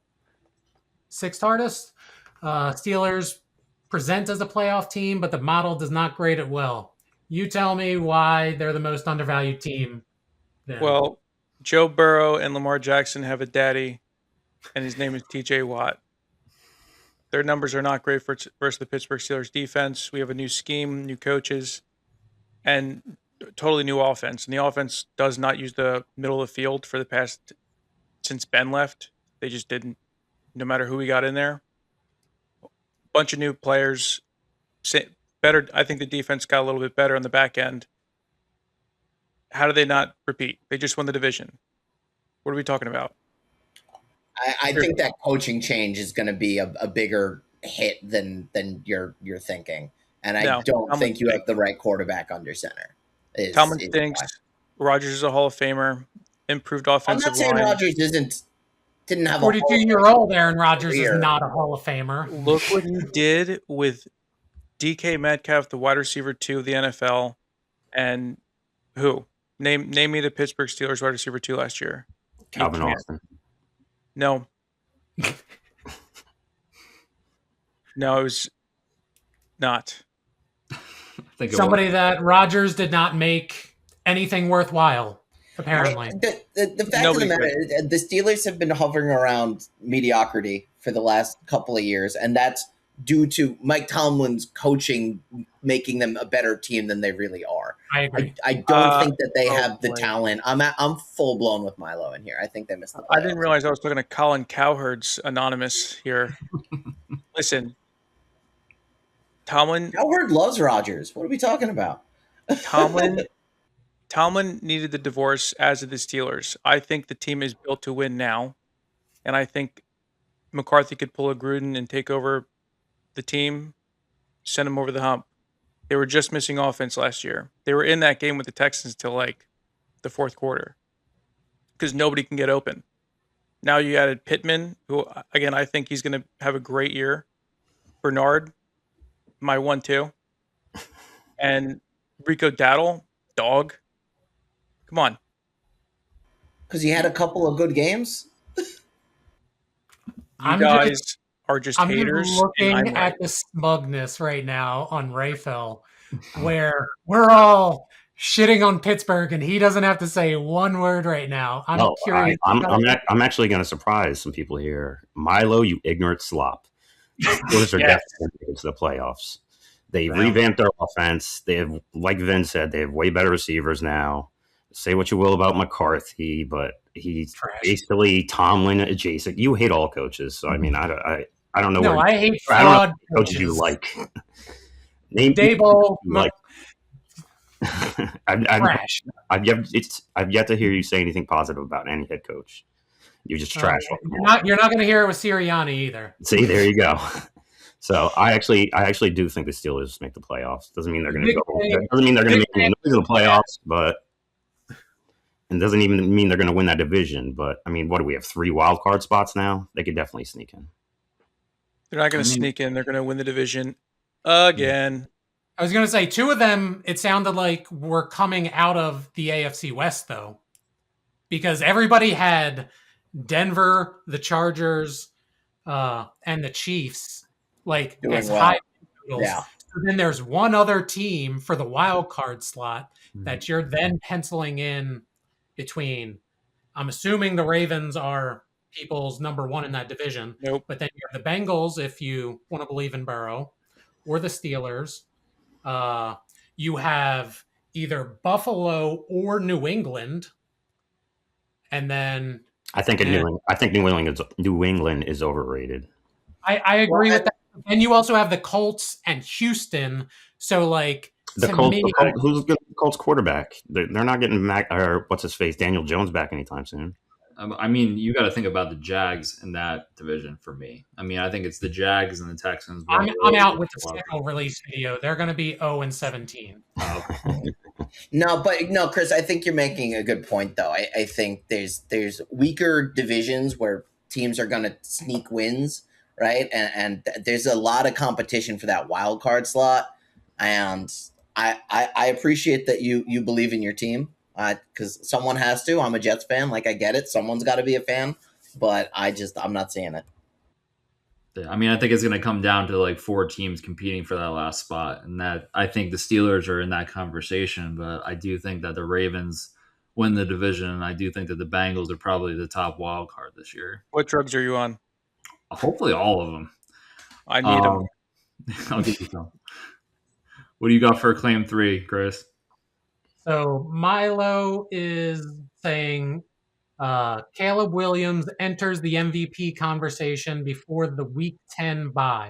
6th hardest. Steelers present as a playoff team, but the model does not grade it well. You tell me why they're the most undervalued team. Then. Well, Joe Burrow and Lamar Jackson have a daddy, and his name is TJ Watt. Their numbers are not great versus the Pittsburgh Steelers defense. We have a new scheme, new coaches, and totally new offense. And the offense does not use the middle of the field for the past, since Ben left. They just didn't, no matter who we got in there. Bunch of new players. Better. I think the defense got a little bit better on the back end. How do they not repeat? They just won the division. What are we talking about? I think that coaching change is going to be a bigger hit than you're thinking, and I don't think you have the right quarterback under center. Tomlin stinks. Rodgers is a Hall of Famer. Improved offensive line. I'm not saying Rodgers didn't have 42-year-old Aaron Rodgers is not a Hall of Famer. Look what he did with DK Metcalf, the wide receiver 2 of the NFL, and who? Name me the Pittsburgh Steelers wide receiver 2 last year. Calvin Austin. No. No, it was not. Somebody that Rodgers did not make anything worthwhile, apparently. The fact of the matter is the Steelers have been hovering around mediocrity for the last couple of years, and that's due to Mike Tomlin's coaching making them a better team than they really are. I agree. I don't think that they have the talent. I'm full blown with MILO in here. I think they missed the playoffs. I didn't realize I was talking to Colin Cowherd's Anonymous here. Listen, Cowherd loves Rodgers. What are we talking about? Tomlin needed the divorce, as did the Steelers. I think the team is built to win now, and I think McCarthy could pull a Gruden and take over the team, send them over the hump. They were just missing offense last year. They were in that game with the Texans till like the 4th quarter because nobody can get open. Now you added Pittman, who, again, I think he's going to have a great year. Bernard, my 1-2. And Rico Dowdle, dog. Come on. Because he had a couple of good games? You guys are just haters. I'm looking at the smugness right now on Raphael, where we're all shitting on Pittsburgh, and he doesn't have to say one word right now. I'm curious. I'm actually going to surprise some people here. MILO, you ignorant slop. Steelers are definitely going to get to the playoffs. They revamped their offense. They have, like Vin said, they have way better receivers now. Say what you will about McCarthy, but he's basically Tomlin adjacent. You hate all coaches, so I mean, I don't know. No, I hate I don't know fraud coaches you like. Name Dable, you like. trash. I've yet to hear you say anything positive about any head coach. You just trash. You're not going to hear it with Sirianni either. See, there you go. So I actually do think the Steelers make the playoffs. Doesn't mean they're going to go. Doesn't mean they're going to make the playoffs, but and doesn't even mean they're going to win that division. But I mean, what do we have? 3 wild card spots now. They could definitely sneak in. They're not going to sneak in. They're going to win the division again. I was going to say 2 of them. It sounded like were coming out of the AFC West though, because everybody had Denver, the Chargers, and the Chiefs like doing as well. high totals. Yeah. So then there's one other team for the wild card slot that you're then penciling in between. I'm assuming the Ravens are people's number 1 in that division. Nope. But then you have the Bengals, if you want to believe in Burrow, or the Steelers. You have either Buffalo or New England, and then I think New England is overrated. I agree with that. And you also have the Colts and Houston. So like who's the Colts quarterback? They're not getting Mac or what's his face, Daniel Jones back anytime soon. I mean, you got to think about the Jags in that division for me. I mean, I think it's the Jags and the Texans. I'm out with the schedule release video. They're going to be 0-17. No, Chris, I think you're making a good point, though. I think there's weaker divisions where teams are going to sneak wins, right? And there's a lot of competition for that wild card slot. And I appreciate that you believe in your team. Because someone has to. I'm a Jets fan. Like, I get it. Someone's got to be a fan. But I'm not seeing it. I mean, I think it's going to come down to like 4 teams competing for that last spot. And that I think the Steelers are in that conversation. But I do think that the Ravens win the division. And I do think that the Bengals are probably the top wild card this year. What drugs are you on? Hopefully all of them. I need them. I'll get you some. What do you got for Claim 3, Chris? So Milo is saying Caleb Williams enters the MVP conversation before the Week 10 bye.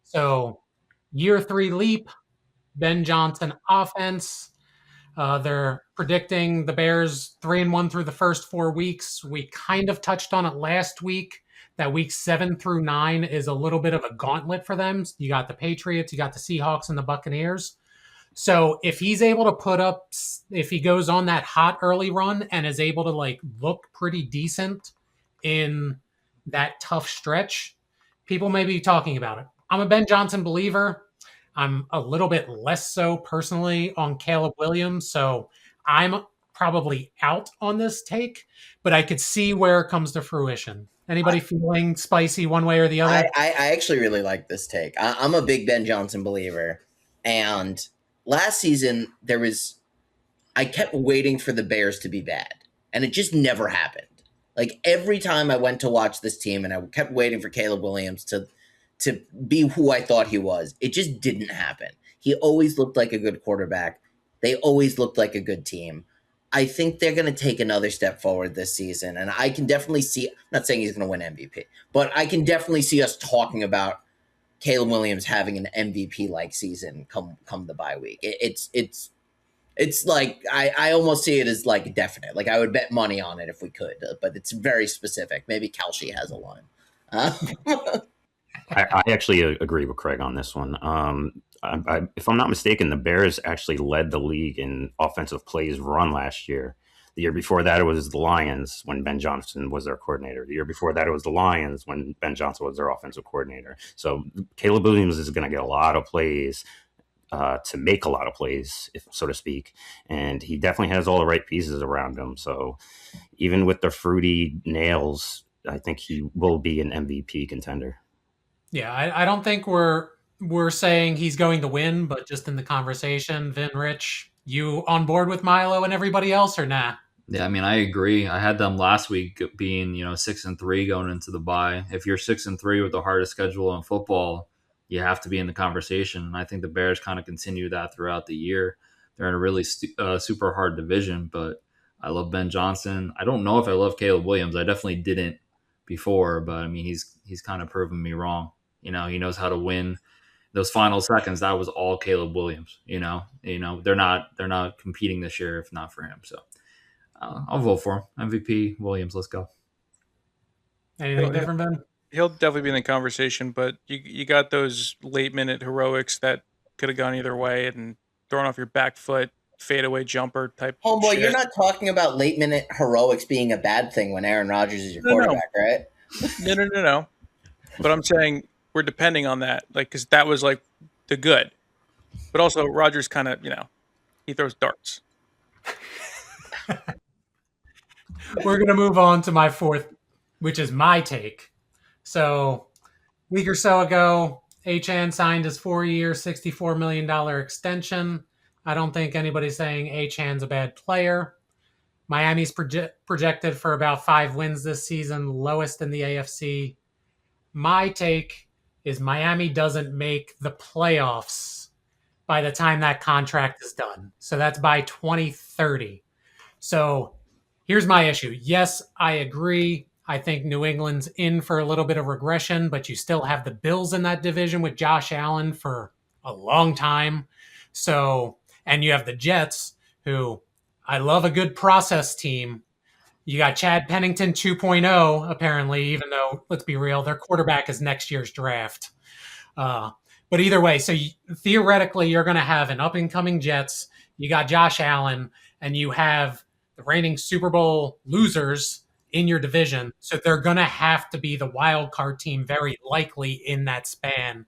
So year 3 leap, Ben Johnson offense. They're predicting the Bears 3-1 through the first 4 weeks. We kind of touched on it last week. That week 7 through 9 is a little bit of a gauntlet for them. You got the Patriots, you got the Seahawks, and the Buccaneers. So if he's able to if he goes on that hot early run and is able to like look pretty decent in that tough stretch, people may be talking about it. I'm a Ben Johnson believer. I'm a little bit less so personally on Caleb Williams. So I'm probably out on this take, but I could see where it comes to fruition. Anybody feeling spicy one way or the other? I actually really like this take. I'm a big Ben Johnson believer. And last season, I kept waiting for the Bears to be bad, and it just never happened. Like, every time I went to watch this team, and I kept waiting for Caleb Williams to be who I thought he was, it just didn't happen. He always looked like a good quarterback. They always looked like a good team. I think they're going to take another step forward this season, and I can definitely see – I'm not saying he's going to win MVP, but I can definitely see us talking about Caleb Williams having an MVP-like season come the bye week. It's like I almost see it as like definite. Like, I would bet money on it if we could, but it's very specific. Maybe Kalshi has a line. I actually agree with Craig on this one. If I'm not mistaken, the Bears actually led the league in offensive plays run last year. The year before that, it was the Lions when Ben Johnson was their coordinator. The year before that, it was the Lions when Ben Johnson was their offensive coordinator. So Caleb Williams is going to get a lot of plays to make a lot of plays, so to speak. And he definitely has all the right pieces around him. So even with the fruity nails, I think he will be an MVP contender. Yeah, I don't think we're saying he's going to win, but just in the conversation, Vin, Rich, you on board with Milo and everybody else or nah? Yeah, I mean, I agree. I had them last week being, 6-3 going into the bye. If you're 6-3 with the hardest schedule in football, you have to be in the conversation. And I think the Bears kind of continue that throughout the year. They're in a really super hard division, but I love Ben Johnson. I don't know if I love Caleb Williams. I definitely didn't before, but I mean, he's kind of proven me wrong. He knows how to win. Those final seconds, that was all Caleb Williams. They're not competing this year if not for him. So I'll vote for him. MVP Williams. Let's go. Anything different, Ben? He'll definitely be in the conversation, but you got those late minute heroics that could have gone either way and thrown off your back foot, fadeaway jumper type. Homeboy, shit. You're not talking about late minute heroics being a bad thing when Aaron Rodgers is your quarterback, right? No. But I'm saying we're depending on that, like, because that was like the good. But also Rodgers kind of, he throws darts. We're going to move on to my fourth, which is my take. So, a week or so ago, Achane signed his 4-year, $64 million extension. I don't think anybody's saying Achane's a bad player. Miami's projected for about 5 wins this season, lowest in the AFC. My take is Miami doesn't make the playoffs by the time that contract is done. So that's by 2030. So here's my issue. Yes, I agree. I think New England's in for a little bit of regression, but you still have the Bills in that division with Josh Allen for a long time. So, and you have the Jets, who I love a good process team. You got Chad Pennington 2.0, apparently, even though, let's be real, their quarterback is next year's draft. But either way, so theoretically, you're going to have an up-and-coming Jets. You got Josh Allen, and you have the reigning Super Bowl losers in your division. So they're going to have to be the wild card team very likely in that span.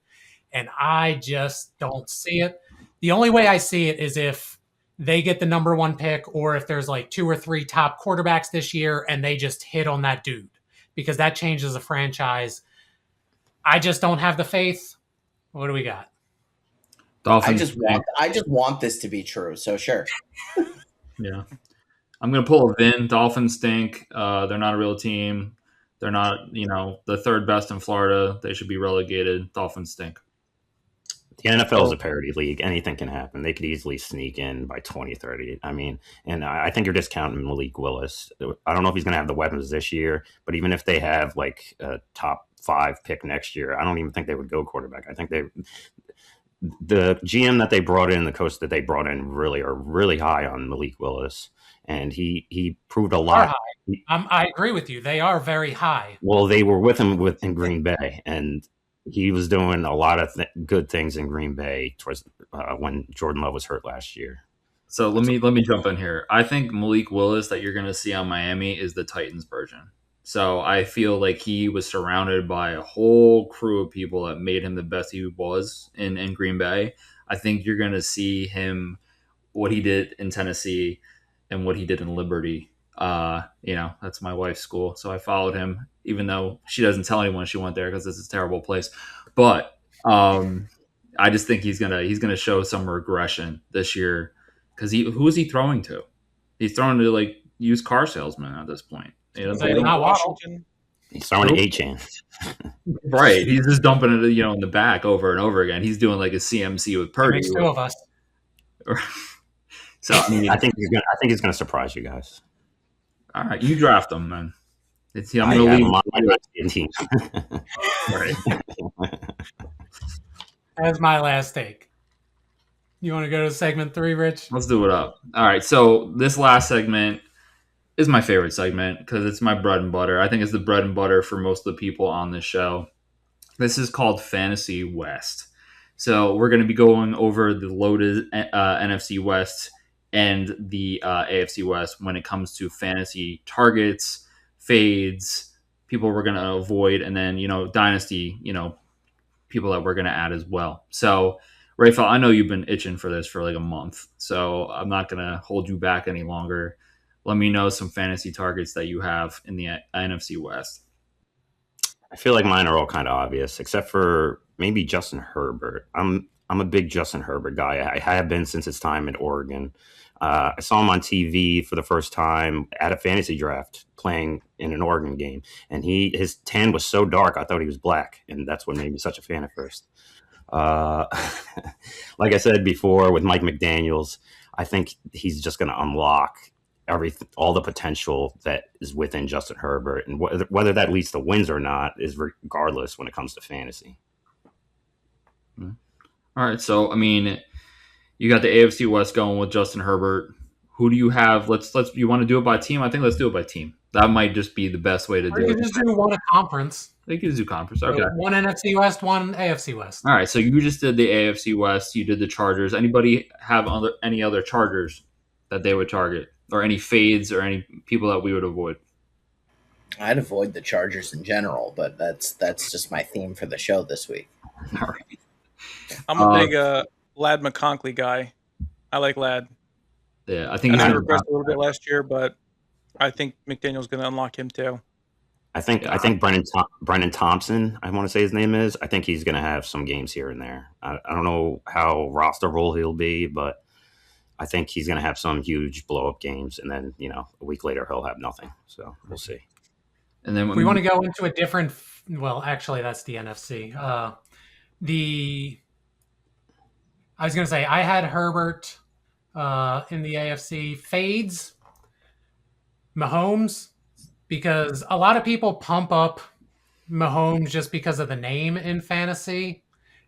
And I just don't see it. The only way I see it is if they get the number 1 pick, or if there's like 2 or 3 top quarterbacks this year and they just hit on that dude, because that changes the franchise. I just don't have the faith. What do we got? Dolphins. I just want this to be true. So sure. Yeah. I'm going to pull a Vin. Dolphins stink. They're not a real team. They're not, the third best in Florida. They should be relegated. Dolphins stink. The NFL is a parity league. Anything can happen. They could easily sneak in by 2030. I mean, and I think you're discounting Malik Willis. I don't know if he's going to have the weapons this year, but even if they have like a top 5 pick next year, I don't even think they would go quarterback. I think the GM that they brought in, the coach that they brought in really are really high on Malik Willis. And he proved a lot. I agree with you. They are very high. Well, they were with him in Green Bay, and he was doing a lot of good things in Green Bay towards when Jordan Love was hurt last year. So let me jump in here. I think Malik Willis that you're going to see on Miami is the Titans version. So I feel like he was surrounded by a whole crew of people that made him the best he was in Green Bay. I think you're going to see him, what he did in Tennessee and what he did in Liberty. That's my wife's school. So I followed him, even though she doesn't tell anyone she went there because it's a terrible place. But I just think he's gonna show some regression this year, because who is he throwing to? He's throwing to like used car salesman at this point. Not Washington. He's throwing to Achane. Right. He's just dumping it, in the back over and over again. He's doing like a CMC with Purdy. Makes 2 of us. So I think he's gonna surprise you guys. All right, you draft him, man. I'm going to leave my team. Right. That's my last take. You want to go to segment 3, Rich? Let's do it up. All right, so this last segment is my favorite segment because it's my bread and butter. I think it's the bread and butter for most of the people on this show. This is called Fantasy West. So we're going to be going over the loaded NFC West and the AFC West when it comes to fantasy targets, fades, people we're going to avoid, and then, dynasty, people that we're going to add as well. So, Rafael, I know you've been itching for this for like a month, so I'm not going to hold you back any longer. Let me know some fantasy targets that you have in the NFC West. I feel like mine are all kind of obvious, except for maybe Justin Herbert. I'm a big Justin Herbert guy. I have been since his time in Oregon. I saw him on TV for the first time at a fantasy draft playing in an Oregon game. And his tan was so dark, I thought he was black. And that's what made me such a fan at first. Uh, like I said before, with Mike McDaniels, I think he's just going to unlock all the potential that is within Justin Herbert, and whether that leads to wins or not is regardless when it comes to fantasy. All right, so I mean, you got the AFC West going with Justin Herbert. Who do you have? Let's. You want to do it by team? I think let's do it by team. That might just be the best way to do it. You can just do one a conference. They can do conference. Okay. So one NFC West, one AFC West. All right. So you just did the AFC West. You did the Chargers. Anybody have any other Chargers that they would target, or any fades, or any people that we would avoid? I'd avoid the Chargers in general, but that's just my theme for the show this week. All right. I'm a big Ladd McConkey guy. I like Ladd. Yeah, I think he's regressed a little bit last year, but I think McDaniel's going to unlock him too. I think Brennan Thompson, I want to say his name is. I think he's going to have some games here and there. I don't know how rosterable he'll be, but I think he's going to have some huge blow up games, and then a week later he'll have nothing. So we'll see. And then we want to go into a different. Well, actually, that's the NFC. I was going to say I had Herbert in the AFC. Fades Mahomes, because a lot of people pump up Mahomes just because of the name in fantasy,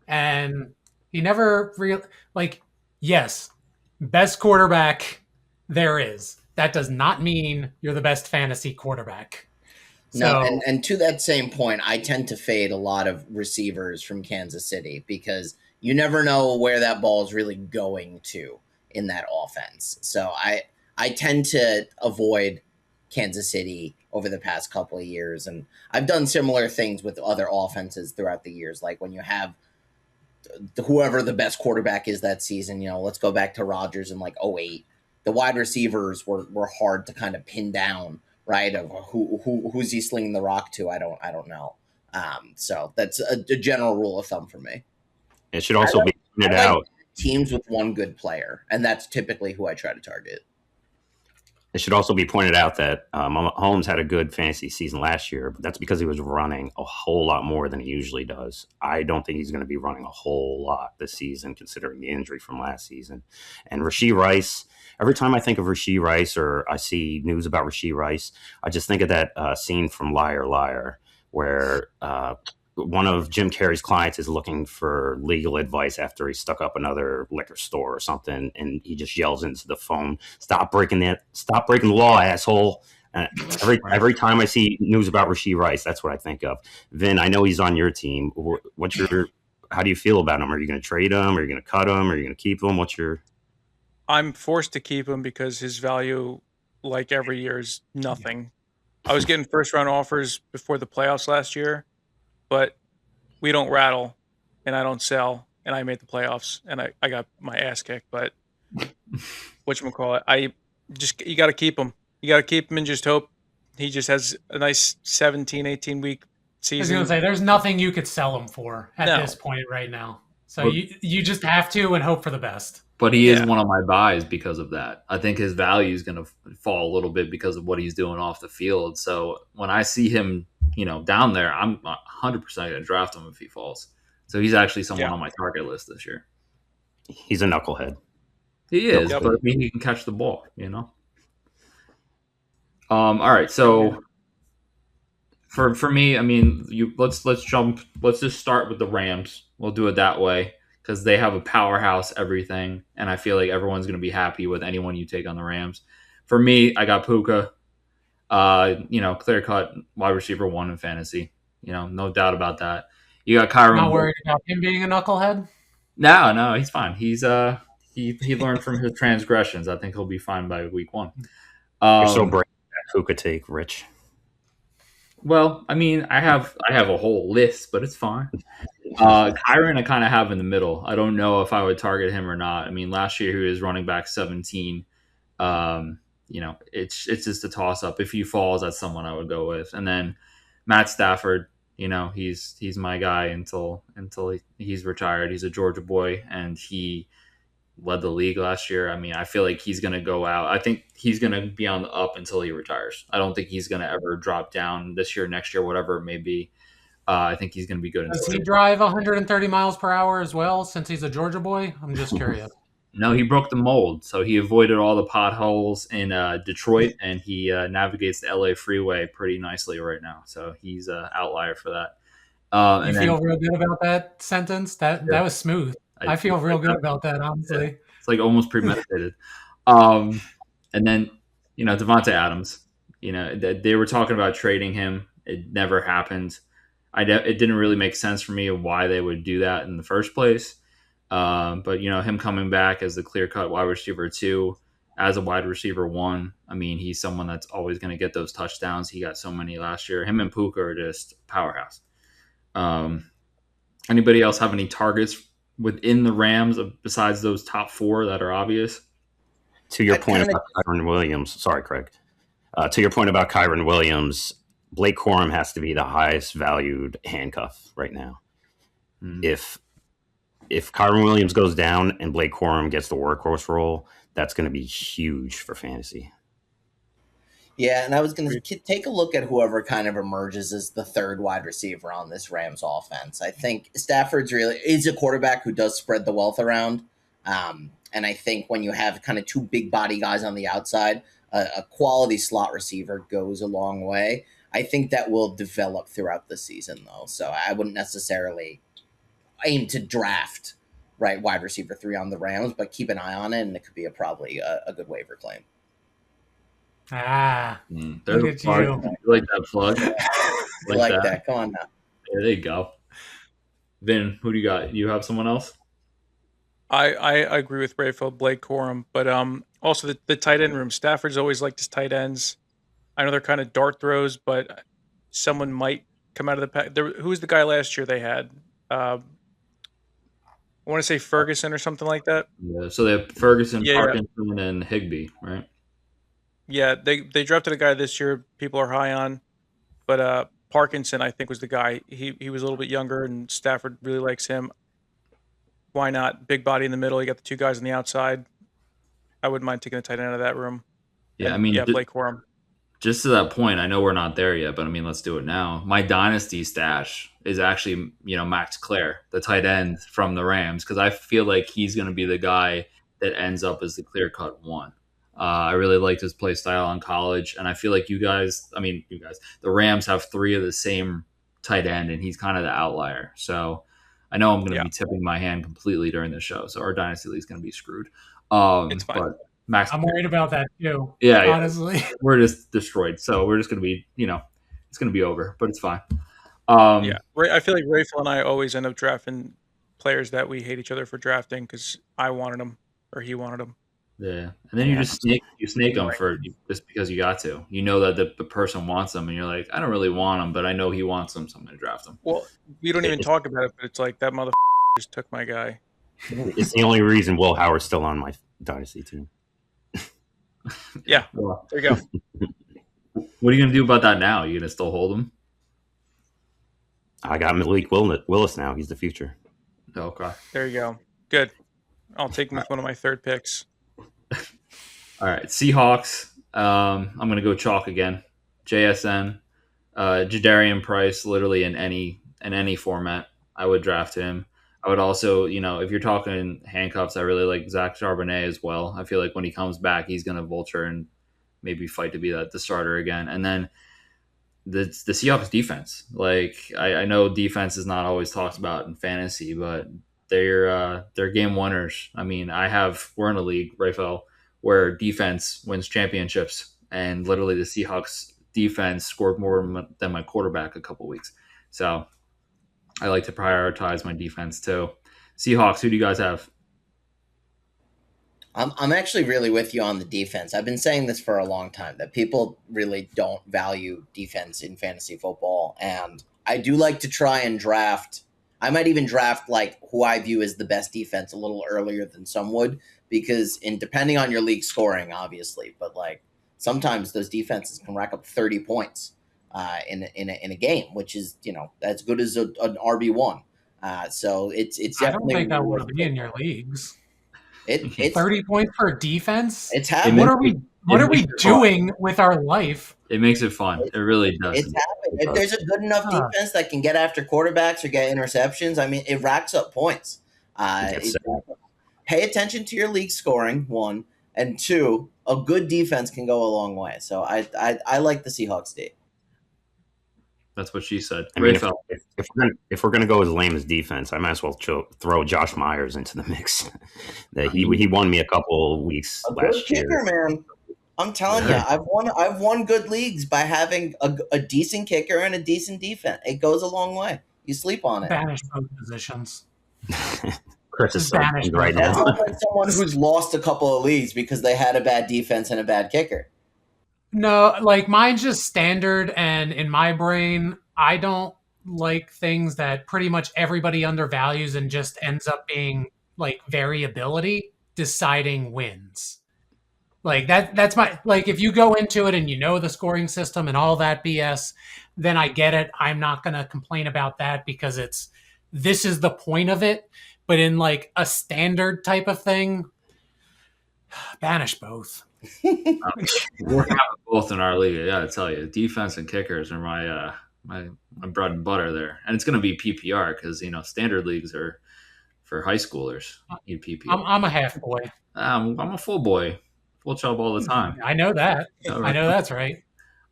and he never yes, best quarterback there is. That does not mean you're the best fantasy quarterback. No, and to that same point, I tend to fade a lot of receivers from Kansas City because you never know where that ball is really going to in that offense. So I tend to avoid Kansas City over the past couple of years, and I've done similar things with other offenses throughout the years. Like when you have whoever the best quarterback is that season, let's go back to Rodgers in 2008. The wide receivers were hard to kind of pin down. Right, of who's he slinging the rock to? I don't know. So that's a general rule of thumb for me. It should also be pointed out teams with one good player, and that's typically who I try to target. It should also be pointed out that Mahomes had a good fantasy season last year, but that's because he was running a whole lot more than he usually does. I don't think he's going to be running a whole lot this season, considering the injury from last season. And Rashee Rice, every time I think of Rashee Rice or I see news about Rashee Rice, I just think of that scene from Liar Liar, where one of Jim Carrey's clients is looking for legal advice after he stuck up another liquor store or something, and he just yells into the phone, "Stop breaking the law, asshole!" Every time I see news about Rashee Rice, that's what I think of. Vin, I know he's on your team. How do you feel about him? Are you going to trade him? Are you going to cut him? Are you going to keep him? I'm forced to keep him because his value, like every year, is nothing. I was getting first round offers before the playoffs last year, but we don't rattle and I don't sell, and I made the playoffs and I got my ass kicked. But whatchamacallit, you got to keep him. You got to keep him and just hope he just has a nice 17, 18 week season. I was going to say, there's nothing you could sell him for at this point right now. So you just have to and hope for the best. But he is one of my buys because of that. I think his value is going to fall a little bit because of what he's doing off the field. So when I see him, down there, I'm 100% going to draft him if he falls. So he's actually someone on my target list this year. He's a knucklehead. He is, but I mean, he can catch the ball, All right, so for me, I mean, let's just start with the Rams. We'll do it that way, because they have a powerhouse everything, and I feel like everyone's going to be happy with anyone you take on the Rams. For me, I got Puka, clear cut wide receiver 1 in fantasy, no doubt about that. You got Kyron. Not worried about him being a knucklehead? No, he's fine. He's he learned from his transgressions. I think he'll be fine by week 1. You're so brave that Puka take, Rich. Well, I mean, I have a whole list, but it's fine. Kyron I kind of have in the middle. I don't know if I would target him or not. I mean, last year he was running back 17. It's just a toss up. If he falls, that's someone I would go with. And then Matt Stafford, he's my guy until he's retired. He's a Georgia boy, and he led the league last year. I mean, I feel like he's going to go out. I think he's going to be on the up until he retires. I don't think he's going to ever drop down this year, next year, whatever it may be. I think he's going to be good. Does he drive 130 miles per hour as well since he's a Georgia boy? I'm just curious. No, he broke the mold. So he avoided all the potholes in Detroit, and he navigates the LA freeway pretty nicely right now. So he's an outlier for that. You feel real good about that sentence? That was smooth. I feel real good about that, honestly. Yeah. It's like almost premeditated. And then, Devontae Adams, they were talking about trading him. It never happened. It didn't really make sense for me of why they would do that in the first place. But him coming back as the clear-cut wide receiver 2, as a wide receiver 1, I mean, he's someone that's always going to get those touchdowns. He got so many last year. Him and Puka are just powerhouse. Anybody else have any targets within the Rams besides those top 4 that are obvious? To your point about Kyren Williams, sorry, Craig. To your point about Kyren Williams, Blake Corum has to be the highest valued handcuff right now. If Kyren Williams goes down and Blake Corum gets the workhorse role, that's going to be huge for fantasy. Yeah, and I was going to take a look at whoever kind of emerges as the third wide receiver on this Rams offense. I think Stafford's really is a quarterback who does spread the wealth around. And I think when you have kind of 2 big body guys on the outside, a quality slot receiver goes a long way. I think that will develop throughout the season, though. So I wouldn't necessarily aim to draft wide receiver 3 on the Rams, but keep an eye on it, and it could be probably a good waiver claim. Look at you. You like that plug? like that. Come on now. Yeah, there you go. Vin, who do you got? You have someone else? I agree with Rayfield, Blake Corum, but also the tight end room. Stafford's always liked his tight ends. I know they're kind of dart throws, but someone might come out of the pack. Who was the guy last year they had? I want to say Ferguson or something like that. Yeah, so they have Ferguson, Parkinson, and Higbee, right? Yeah, they drafted a guy this year people are high on, but Parkinson, I think, was the guy. He was a little bit younger, and Stafford really likes him. Why not? Big body in the middle. You got the 2 guys on the outside. I wouldn't mind taking a tight end out of that room. Yeah, Blake Corum. Just to that point, I know we're not there yet, but let's do it now. My dynasty stash is actually, Max Clare, the tight end from the Rams, because I feel like he's going to be the guy that ends up as the clear-cut 1. I really liked his play style in college, and I feel like the Rams have 3 of the same tight end, and he's kind of the outlier. So I know I'm going to be tipping my hand completely during the show, so our dynasty league is going to be screwed. It's fine. But Max, I'm worried about that too. Yeah, honestly, we're just destroyed. So we're just going to be, it's going to be over, but it's fine. I feel like Rayfield and I always end up drafting players that we hate each other for drafting because I wanted them or he wanted them. Yeah, and then you just snake them just because you got to. You know that the person wants them, and you're like, I don't really want them, but I know he wants them, so I'm going to draft them. Well, we don't even talk about it, but it's like that motherfucker just took my guy. It's the only reason Will Howard's still on my dynasty team. Yeah, there you go. What are you going to do about that now? Are you going to still hold him? I got Malik Willis now. He's the future. Okay. There you go. Good. I'll take him with one of my 3rd picks. All right, Seahawks. I'm going to go chalk again. JSN, Jadarian Price, literally in any format, I would draft him. I would also, if you're talking handcuffs, I really like Zach Charbonnet as well. I feel like when he comes back, he's going to vulture and maybe fight to be the starter again. And then the Seahawks defense. Like I know defense is not always talked about in fantasy, but they're game winners. I mean, we're in a league, Rafael, where defense wins championships, and literally the Seahawks defense scored more than my quarterback a couple weeks. So I like to prioritize my defense too. Seahawks, who do you guys have? I'm actually really with you on the defense. I've been saying this for a long time, that people really don't value defense in fantasy football. And I do like to try and draft. I might even draft like who I view as the best defense a little earlier than some would, because depending on your league scoring, obviously, but like sometimes those defenses can rack up 30 points in a game, which is, as good as an RB1. So it's definitely. I don't think that would be in your leagues. It's 30 points for defense. It's happening. What are we doing with our life? It makes it fun. It really does. It's happening. If there's a good enough defense that can get after quarterbacks or get interceptions, I mean, it racks up points. Pay attention to your league scoring, one, and two, a good defense can go a long way. So I like the Seahawks date. That's what she said. I mean, if we're gonna go as lame as defense, I might as well throw Josh Myers into the mix. That he won me a couple weeks last year. Kicker, man. I'm telling you, I've won good leagues by having a decent kicker and a decent defense. It goes a long way. You sleep on it. Banish both positions. Chris is banished right now. That's like someone who's lost a couple of leagues because they had a bad defense and a bad kicker. No, like mine's just standard, and in my brain, I don't like things that pretty much everybody undervalues and just ends up being like variability deciding wins. Like that's my, like, if you go into it and you know the scoring system and all that BS, then I get it. I'm not going to complain about that because this is the point of it. But in like a standard type of thing, banish both. We're having both in our league. I gotta tell you, defense and kickers are my bread and butter there, and it's going to be PPR because standard leagues are for high schoolers. Need PPR. I'm a half boy. I'm a full boy, full chub all the time. I know that. Right. I know that's right.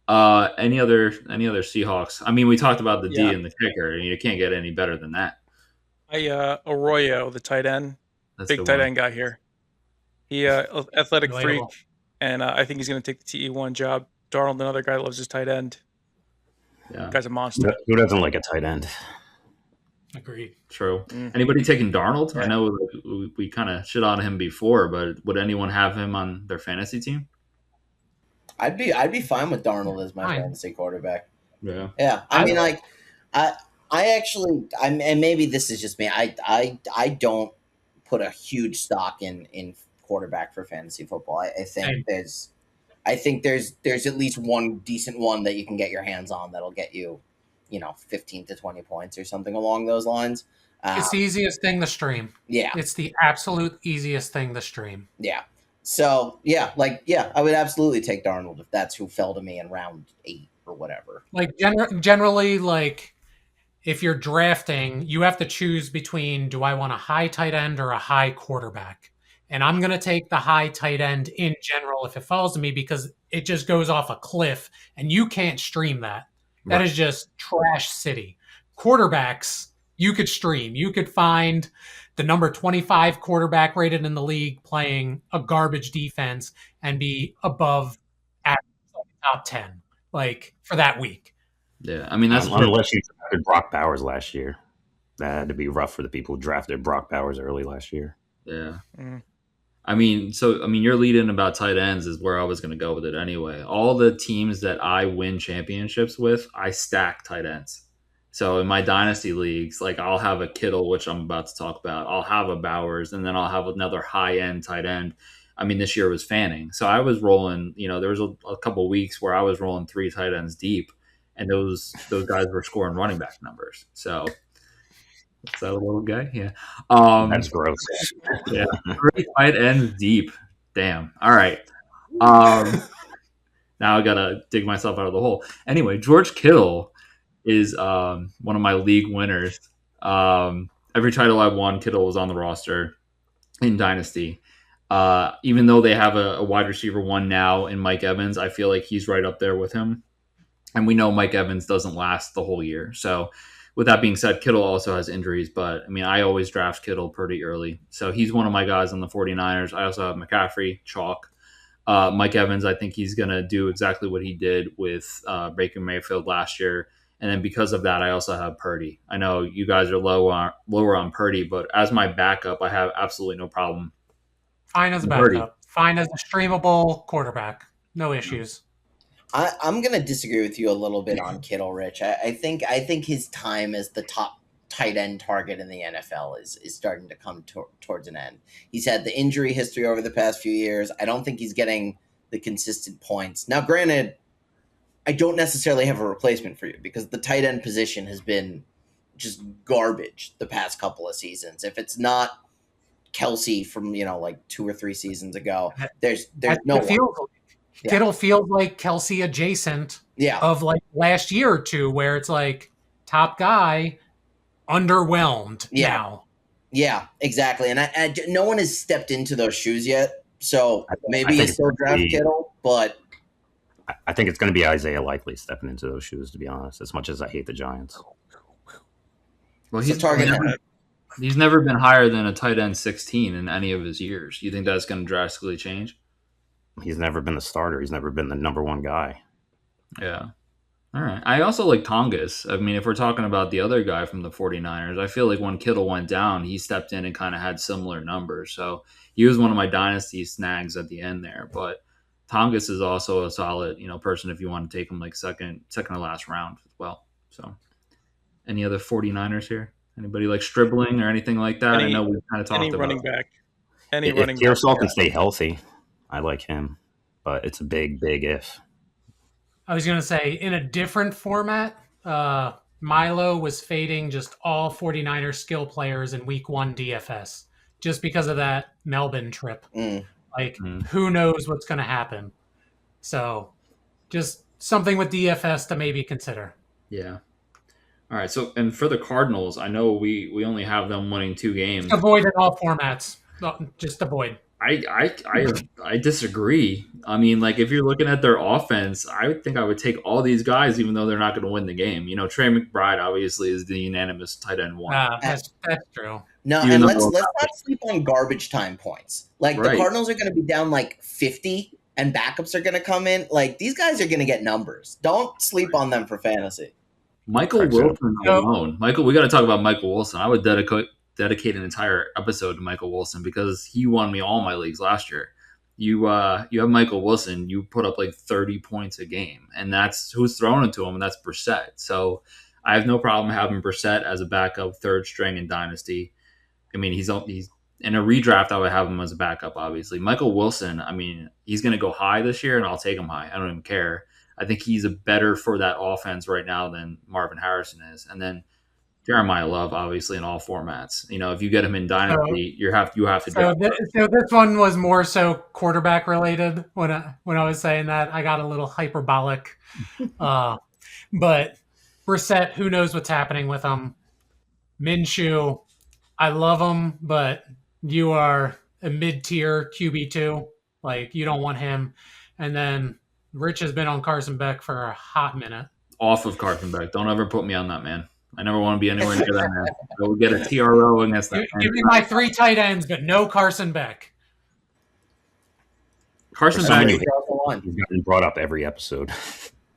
Any other Seahawks? I mean, we talked about the D and the kicker, and you can't get any better than that. Arroyo, the tight end, that's big tight end guy here. He athletic freak, and I think he's going to take the TE1 job. Darnold, another guy, loves his tight end. Yeah, guy's a monster. Who doesn't like a tight end? Agreed. True. Anybody taking Darnold? Yeah. I know we kind of shit on him before, but would anyone have him on their fantasy team? I'd be fine with Darnold as my fantasy quarterback. Yeah. Yeah. I mean, like, and maybe this is just me. I don't put a huge stock in quarterback for fantasy football. I think there's at least one decent one that you can get your hands on that'll get you, 15 to 20 points or something along those lines. It's the easiest thing to stream. Yeah. It's the absolute easiest thing to stream. Yeah. So, I would absolutely take Darnold if that's who fell to me in round 8 or whatever. Like, generally, like, if you're drafting, you have to choose between, do I want a high tight end or a high quarterback? And I'm going to take the high tight end in general if it falls to me because it just goes off a cliff and you can't stream that. That is just trash city. Quarterbacks, you could stream. You could find the number 25 quarterback rated in the league playing a garbage defense and be above at top 10, like, for that week. Yeah, I mean, that's unless you drafted Brock Bowers last year. That had to be rough for the people who drafted Brock Bowers early last year. Yeah. I mean, your lead in about tight ends is where I was going to go with it anyway. All the teams that I win championships with, I stack tight ends. So in my dynasty leagues, like, I'll have a Kittle, which I'm about to talk about. I'll have a Bowers, and then I'll have another high-end tight end. I mean, this year was Fanning. So I was rolling, there was a couple weeks where I was rolling 3 tight ends deep, and those guys were scoring running back numbers. So is that a little guy? Yeah. That's gross. Yeah. 3 tight ends deep. Damn. All right. Now I got to dig myself out of the hole. Anyway, George Kittle is one of my league winners. Every title I won, Kittle was on the roster in Dynasty. Even though they have a wide receiver 1 now in Mike Evans, I feel like he's right up there with him. And we know Mike Evans doesn't last the whole year. So with that being said, Kittle also has injuries. But, I mean, I always draft Kittle pretty early. So he's one of my guys on the 49ers. I also have McCaffrey, chalk. Mike Evans, I think he's going to do exactly what he did with Baker Mayfield last year. And then because of that, I also have Purdy. I know you guys are lower on Purdy, but as my backup, I have absolutely no problem. Fine as a backup. Purdy. Fine as a streamable quarterback. No issues. I'm going to disagree with you a little bit on Kittle, Rich. I think his time as the top tight end target in the NFL is starting to come towards an end. He's had the injury history over the past few years. I don't think he's getting the consistent points. Now, granted, I don't necessarily have a replacement for you because the tight end position has been just garbage the past couple of seasons. If it's not Kelsey from, like 2 or 3 seasons ago, there's no one. Kittle feels like Kelsey adjacent of like last year or two, where it's like top guy, underwhelmed now. Yeah, exactly. And no one has stepped into those shoes yet, so maybe you still draft Kittle, but I think it's going to be Isaiah Likely stepping into those shoes, to be honest, as much as I hate the Giants. Well, he's never been higher than a tight end 16 in any of his years. You think that's going to drastically change? He's never been the starter. He's never been the number one guy. Yeah. All right. I also like Tongas. I mean, if we're talking about the other guy from the 49ers, I feel like when Kittle went down, he stepped in and kind of had similar numbers. So he was one of my dynasty snags at the end there. But Tongas is also a solid, person if you want to take him like second to last round as well. So any other 49ers here? Anybody like Stribling or anything like that? I know we kind of talked about running back. If Pearsall can stay healthy, I like him. But it's a big, big if. I was going to say, in a different format, MILO was fading just all 49ers skill players in week 1 DFS just because of that Melbourne trip. Who knows what's going to happen? So just something with DFS to maybe consider. Yeah. All right. So, and for the Cardinals, I know we only have them winning 2 games. Avoid in all formats. Just avoid. I disagree. I mean, like if you're looking at their offense, I would think I would take all these guys, even though they're not going to win the game. Trey McBride obviously is the unanimous tight end 1. That's true. No, and let's not sleep on garbage time points. Like the Cardinals are going to be down like 50, and backups are going to come in. Like these guys are going to get numbers. Don't sleep on them for fantasy. Michael Wilson alone. We got to talk about Michael Wilson. I would dedicate an entire episode to Michael Wilson because he won me all my leagues last year. You have Michael Wilson, you put up like 30 points a game, and that's who's throwing it to him, and that's Brissett. So I have no problem having Brissett as a backup third string in Dynasty. I mean, he's in a redraft, I would have him as a backup, obviously. Michael Wilson, I mean, he's going to go high this year, and I'll take him high. I don't even care. I think he's a better for that offense right now than Marvin Harrison is. And then Jeremiah Love, obviously, in all formats. If you get him in Dynasty, you have to. So this one was more so quarterback related. When I was saying that, I got a little hyperbolic. But Brissett, who knows what's happening with him? Minshew, I love him, but you are a mid-tier QB2. Like you don't want him. And then Rich has been on Carson Beck for a hot minute. Off of Carson Beck. Don't ever put me on that, man. I never want to be anywhere near that man. I will get a TRO against that. Give me my 3 tight ends, but no Carson Beck. Carson Beck. He's gotten brought up every episode.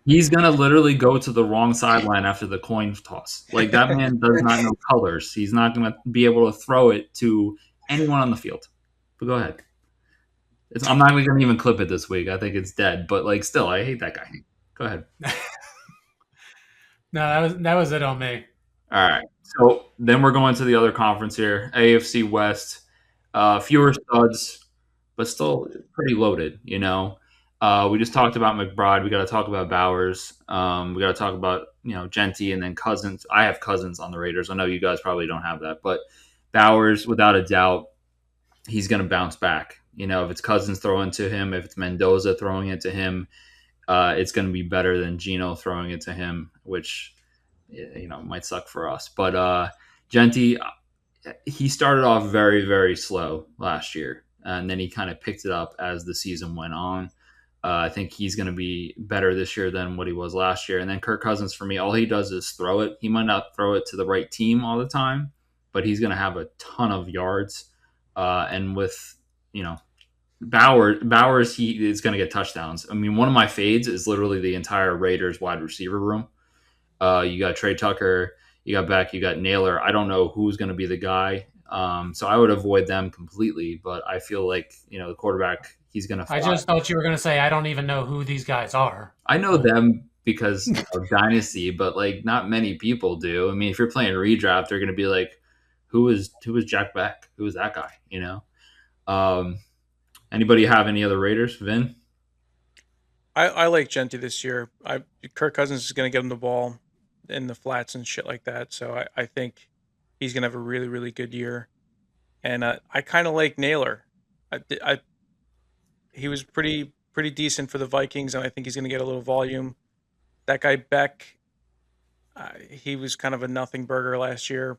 He's going to literally go to the wrong sideline after the coin toss. Like, that man does not know colors. He's not going to be able to throw it to anyone on the field. But go ahead. I'm not going to even clip it this week. I think it's dead. But, like, still, I hate that guy. Go ahead. No, that was it on me. All right. So then we're going to the other conference here, AFC West. Fewer studs, but still pretty loaded, We just talked about McBride. We got to talk about Bowers. We got to talk about, Genty and then Cousins. I have Cousins on the Raiders. I know you guys probably don't have that. But Bowers, without a doubt, he's going to bounce back. If it's Cousins throwing to him, if it's Mendoza throwing it to him, it's going to be better than Geno throwing it to him, which, might suck for us. But Genty, he started off very, very slow last year, and then he kind of picked it up as the season went on. I think he's going to be better this year than what he was last year. And then Kirk Cousins, for me, all he does is throw it. He might not throw it to the right team all the time, but he's going to have a ton of yards. And with, Bowers, he is going to get touchdowns. I mean, one of my fades is literally the entire Raiders wide receiver room. You got Trey Tucker, you got Beck, you got Naylor. I don't know who's going to be the guy. So I would avoid them completely, but I feel like, the quarterback, he's going to fly. I just thought you were going to say, I don't even know who these guys are. I know them because of Dynasty, but like not many people do. I mean, if you're playing redraft, they're going to be like, who is Jack Beck? Who is that guy? Anybody have any other Raiders? Vin? I like Genty this year. Kirk Cousins is going to get him the ball in the flats and shit like that. So I think he's going to have a really, really good year. And I kind of like Naylor. He was pretty pretty decent for the Vikings, and I think he's going to get a little volume. That guy Beck, he was kind of a nothing burger last year.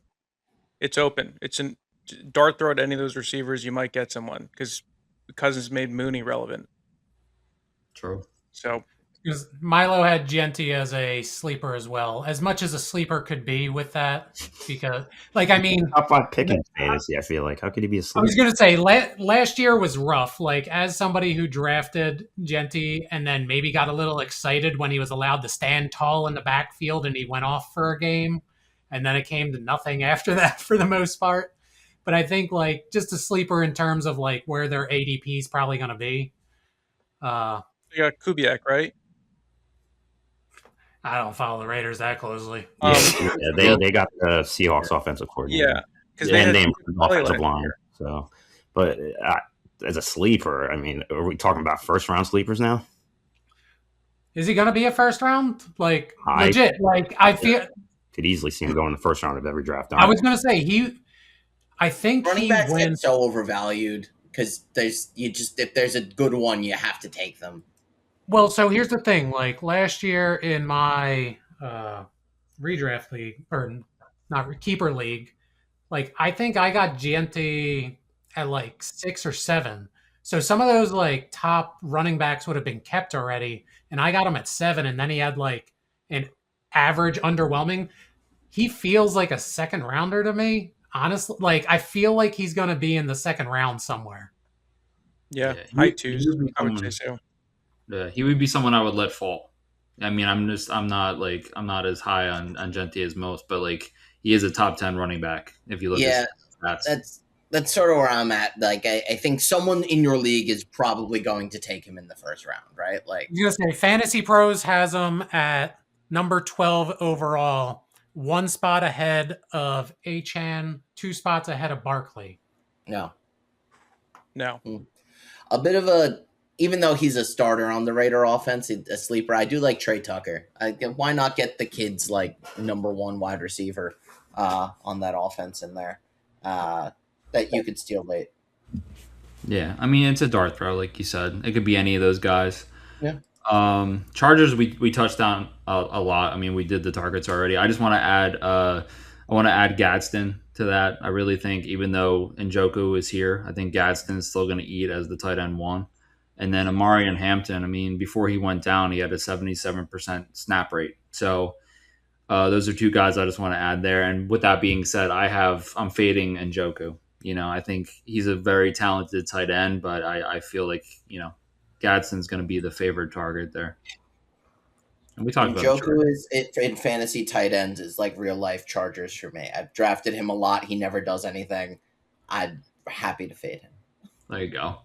It's open. It's a dart throw at any of those receivers. You might get someone because Cousins made Mooney relevant. True. So because Milo had Genti as a sleeper as well, as much as a sleeper could be with that. Because, like, I mean, top 5 pick in fantasy. I feel like how could he be a I sleeper? was going to say last year was rough. Like, as somebody who drafted Genti and then maybe got a little excited when he was allowed to stand tall in the backfield and he went off for a game, and then it came to nothing after that for the most part. But I think like just a sleeper in terms of like where their ADP is probably going to be. you got Kubiak, right? I don't follow the Raiders that closely. They got the Seahawks offensive coordinator. Yeah, because they had offensive line. So, but as a sleeper, I mean, are we talking about first round sleepers now? Is he going to be a first round? Like legit? Like I feel could easily see him going in the first round of every draft. I was going to say I think running he backs get wins. so overvalued because if there's a good one, you have to take them. Well, so here's the thing. Like last year in my redraft league, or not keeper league, like I think I got Genti at like 6 or 7. So some of those like top running backs would have been kept already, and I got him at 7, and then he had like an average underwhelming. He feels like a second rounder to me. Honestly, like I feel like he's going to be in the second round somewhere. Yeah, high twos. I would say so. Yeah, he would be someone I would let fall. I mean, I'm not as high on Genti as most, but like he is a top 10 running back if you look at stats. That's sort of where I'm at. Like I think someone in your league is probably going to take him in the first round, right? Like I was gonna say Fantasy Pros has him at number 12 overall, 1 spot ahead of Achane, 2 spots ahead of Barkley. No. A bit of even though he's a starter on the Raider offense, a sleeper, I do like Trey Tucker. Why not get the kid's like number 1 wide receiver on that offense in there that you could steal late? Yeah, I mean it's a dart throw, like you said. It could be any of those guys. Yeah. Chargers we touched on a lot. I mean we did the targets already. I just want to add Gadsden to that. I really think even though Njoku is here, I think Gadsden's still going to eat as the tight end 1. And then Amari and Hampton, I mean, before he went down, he had a 77% snap rate. So those are 2 guys I just want to add there. And with that being said, I'm fading Njoku. You know, I think he's a very talented tight end, but I feel like, Gadsden's going to be the favored target there. And we talked about Njoku in fantasy tight ends is like real life Chargers for me. I've drafted him a lot. He never does anything. I'm happy to fade him. There you go.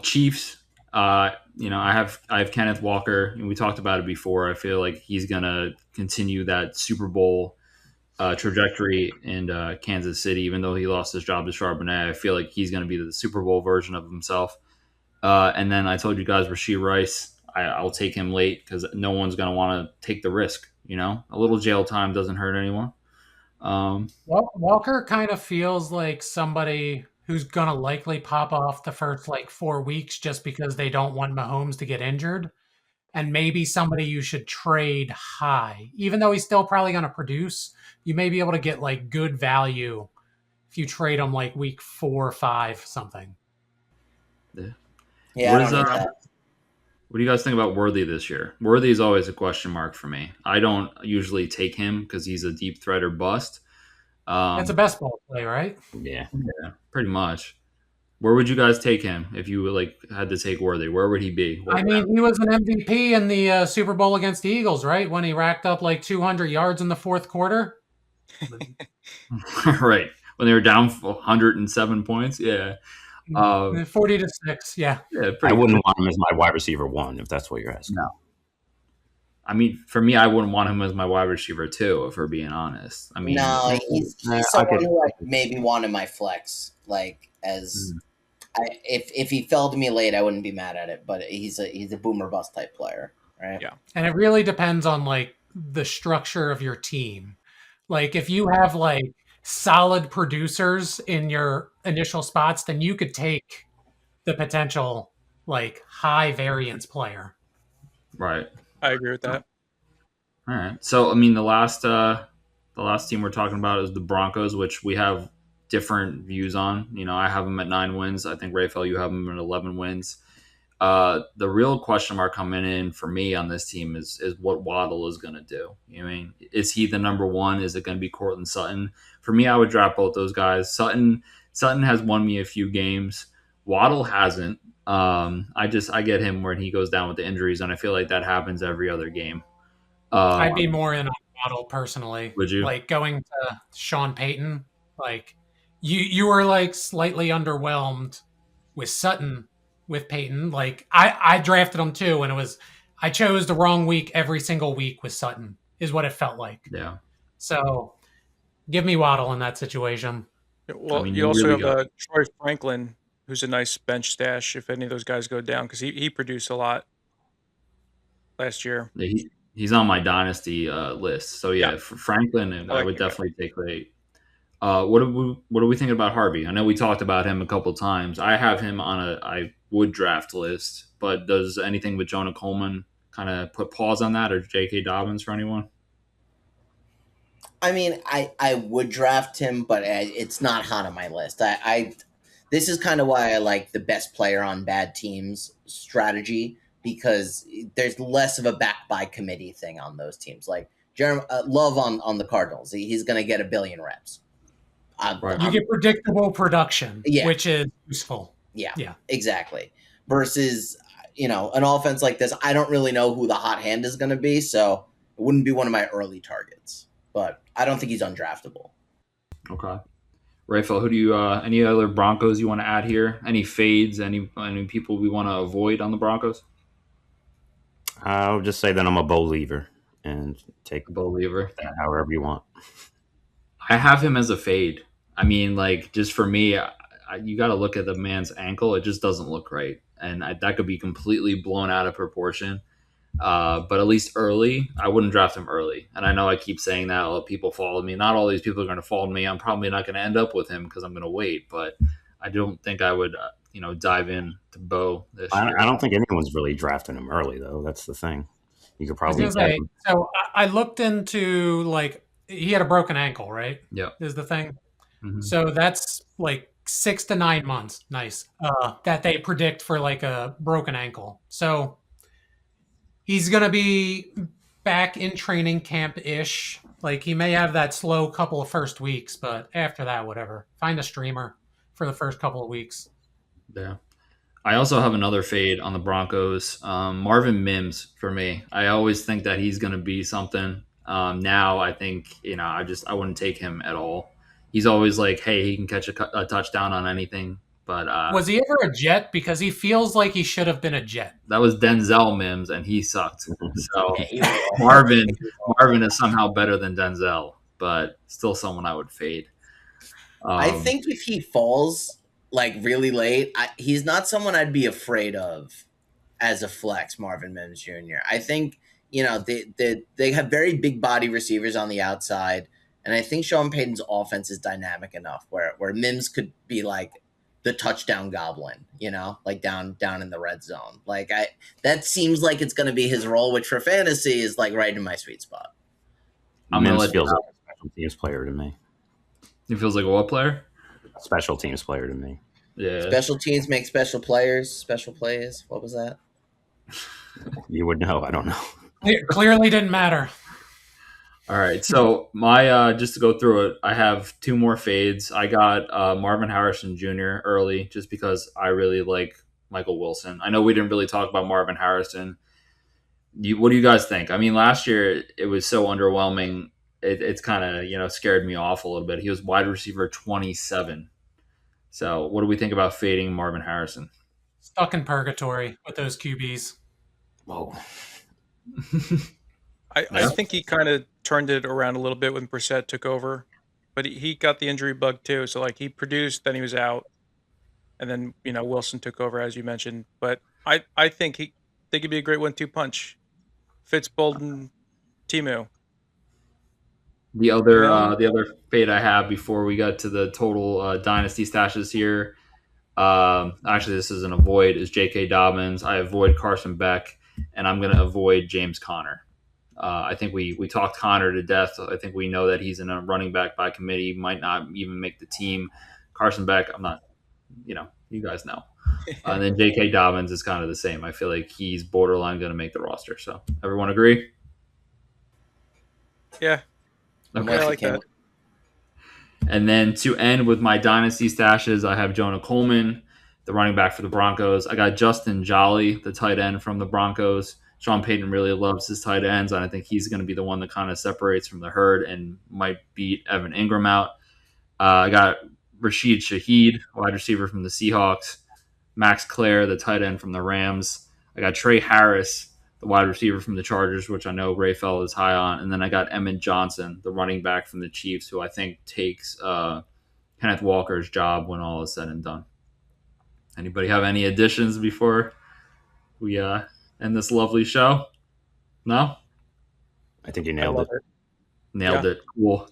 Chiefs, I have Kenneth Walker, and we talked about it before. I feel like he's gonna continue that Super Bowl trajectory in Kansas City, even though he lost his job to Charbonnet. I feel like he's gonna be the Super Bowl version of himself. And then I told you guys Rashee Rice. I'll take him late because no one's gonna want to take the risk. A little jail time doesn't hurt anyone. Walker kind of feels like somebody who's going to likely pop off the first like 4 weeks just because they don't want Mahomes to get injured. And maybe somebody you should trade high. Even though he's still probably going to produce, you may be able to get like good value if you trade him like week 4 or 5, something. Yeah. What do you guys think about Worthy this year? Worthy is always a question mark for me. I don't usually take him because he's a deep threat or bust. That's a best ball play, right? Yeah, pretty much. Where would you guys take him if you had to take Worthy? Where would he be? I mean, he was an MVP in the Super Bowl against the Eagles, right? When he racked up like 200 yards in the 4th quarter. Right. When they were down 107 points. Yeah. 40-6. Yeah. I wouldn't want him as my wide receiver 1, if that's what you're asking. No. I mean, for me, I wouldn't want him as my wide receiver 2, if we're being honest. I mean, no, he's someone who I maybe wanted my flex. Like if he fell to me late, I wouldn't be mad at it. But he's a boomer bust type player, right? Yeah, and it really depends on like the structure of your team. Like if you have like solid producers in your initial spots, then you could take the potential like high variance player. Right. I agree with that. All right. So I mean, the last team we're talking about is the Broncos, which we have different views on. I have them at 9 wins. I think Rafael, you have them at 11 wins. The real question mark coming in for me on this team is what Waddle is going to do. Is he the number one? Is it going to be Cortland Sutton? For me, I would draft both those guys. Sutton has won me a few games. Waddle hasn't. I get him when he goes down with the injuries, and I feel like that happens every other game. I'd be more in on Waddle personally. Would you? Like going to Sean Payton, like you were like slightly underwhelmed with Sutton with Payton. Like I drafted him too, and I chose the wrong week every single week with Sutton is what it felt like. Yeah. So give me Waddle in that situation. Well, you also have Troy Franklin, who's a nice bench stash if any of those guys go down, because he produced a lot last year. Yeah, he's on my dynasty list. So yeah, for Franklin, I would definitely take late. What are we thinking about Harvey? I know we talked about him a couple times. I have him on I would draft list, but does anything with Jonah Coleman kind of put pause on that, or J.K. Dobbins for anyone? I mean, I would draft him, but it's not hot on my list. This is kind of why I like the best player on bad teams strategy, because there's less of a back by committee thing on those teams. Like Love on the Cardinals, he's going to get 1 billion reps. You get predictable production, which is useful. Yeah, exactly. Versus, an offense like this, I don't really know who the hot hand is going to be, so it wouldn't be one of my early targets. But I don't think he's undraftable. Okay. Rafael, who do you any other Broncos you want to add here? Any fades? Any people we want to avoid on the Broncos? I'll just say that I'm a believer and take a believer that however you want. I have him as a fade. I mean, like, just for me, you got to look at the man's ankle. It just doesn't look right, and that could be completely blown out of proportion. But at least early, I wouldn't draft him early. And I know I keep saying that. A lot of people follow me. Not all these people are going to follow me. I'm probably not going to end up with him because I'm going to wait. But I don't think I would, dive in to Bo this year. I don't think anyone's really drafting him early, though. That's the thing. You could probably say. So I looked into, like, he had a broken ankle, right? Yeah, is the thing. Mm-hmm. So that's like 6 to 9 months. Nice. That they predict for like a broken ankle. So he's going to be back in training camp-ish. Like, he may have that slow couple of first weeks, but after that, whatever. Find a streamer for the first couple of weeks. Yeah. I also have another fade on the Broncos. Marvin Mims for me. I always think that he's going to be something. Now I think, I wouldn't take him at all. He's always like, hey, he can catch a touchdown on anything. But was he ever a Jet? Because he feels like he should have been a Jet. That was Denzel Mims, and he sucked. So Marvin is somehow better than Denzel, but still someone I would fade. I think if he falls like really late, he's not someone I'd be afraid of as a flex. Marvin Mims Jr. I think they have very big body receivers on the outside, and I think Sean Payton's offense is dynamic enough where Mims could be like the touchdown goblin, like down in the red zone. Like that seems like it's going to be his role, which for fantasy is like right in my sweet spot. Mims feels like a special teams player to me. He feels like a what player? Special teams player to me. Yeah. Special teams make special players, special plays. What was that? You would know. I don't know. It clearly didn't matter. All right, so my just to go through it, I have 2 more fades. I got Marvin Harrison Jr. early just because I really like Michael Wilson. I know we didn't really talk about Marvin Harrison. What do you guys think? I mean, last year it was so underwhelming. It's kind of scared me off a little bit. He was wide receiver 27. So what do we think about fading Marvin Harrison? Stuck in purgatory with those QBs. Whoa. I think he kind of turned it around a little bit when Brissett took over, but he got the injury bug too. So like he produced, then he was out, and then Wilson took over as you mentioned. But I think they could be a great 1-2 punch. Fitz, Bolden, Timu. The other fade I have before we got to the total dynasty stashes here, Actually, this is an avoid, is J.K. Dobbins. I avoid Carson Beck, and I'm going to avoid James Conner. I think we talked Conner to death. I think we know that he's in a running back by committee, might not even make the team. Carson Beck, I'm not, you guys know. And then J.K. Dobbins is kind of the same. I feel like he's borderline going to make the roster. So everyone agree? Yeah. Okay. I like that. And then to end with my dynasty stashes, I have Jonah Coleman, the running back for the Broncos. I got Justin Jolly, the tight end from the Broncos. Sean Payton really loves his tight ends, and I think he's going to be the one that kind of separates from the herd and might beat Evan Ingram out. I got Rashid Shaheed, wide receiver from the Seahawks. Max Clare, the tight end from the Rams. I got Trey Harris, the wide receiver from the Chargers, which I know Ray Fell is high on. And then I got Emmett Johnson, the running back from the Chiefs, who I think takes Kenneth Walker's job when all is said and done. Anybody have any additions before we end this lovely show? No? I think you nailed it. Nailed it. Cool.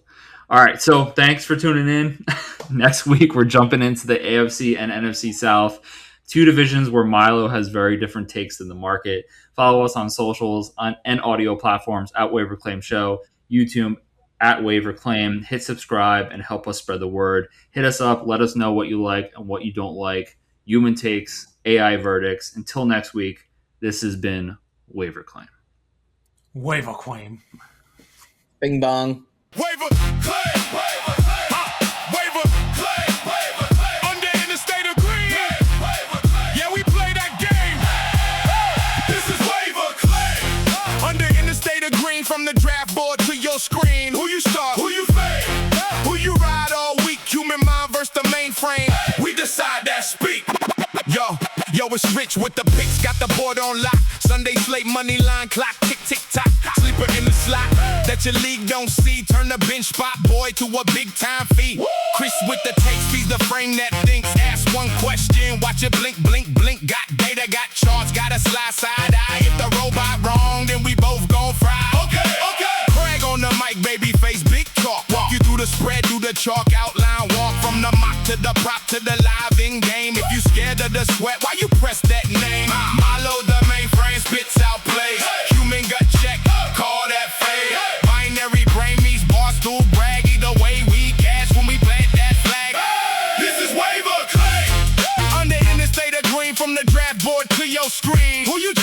All right, so thanks for tuning in. Next week, we're jumping into the AFC and NFC South, two divisions where MILO has very different takes in the market. Follow us on socials and audio platforms at WaiVER CLaiM Show, YouTube at WaiVER CLaiM. Hit subscribe and help us spread the word. Hit us up. Let us know what you like and what you don't like. Human takes, AI verdicts. Until next week, this has been WaiVER CLaiM. WaiVER CLaiM. Bing bong. WaiVER CLaiM. WaiVER CLaiM. Under in the state of green. Yeah, we play that game. This is WaiVER CLaiM. Under in the state of green, from the draft board to your screen. Who you start? Who you fade? Who you ride all week? Human mind versus the mainframe. We decide that speak. Yo, it's Rich with the picks, got the board on lock. Sunday slate, money line clock, tick, tick, tock. Sleeper in the slot that your league don't see. Turn the bench spot boy to a big time fee. Chris with the takes, feed the frame that thinks. Ask one question, watch it blink, blink, blink. Got data, got charts, got a slide side eye. If the robot wrong, then we both gon' fry. Okay. Craig on the mic, baby face, big talk. Walk you through the spread, do the chalk outline. Walk from the mock to the prop to the live in game. If you scared of the sweat, why you press that name? MILO the mainframe spits out plays. Human gut check, call that fade. Binary brain meets barstool brag. Either way we cash when we plant that flag. This is WaiVER CLaiM. Under in the state of green, from the draft board to your screen. Who you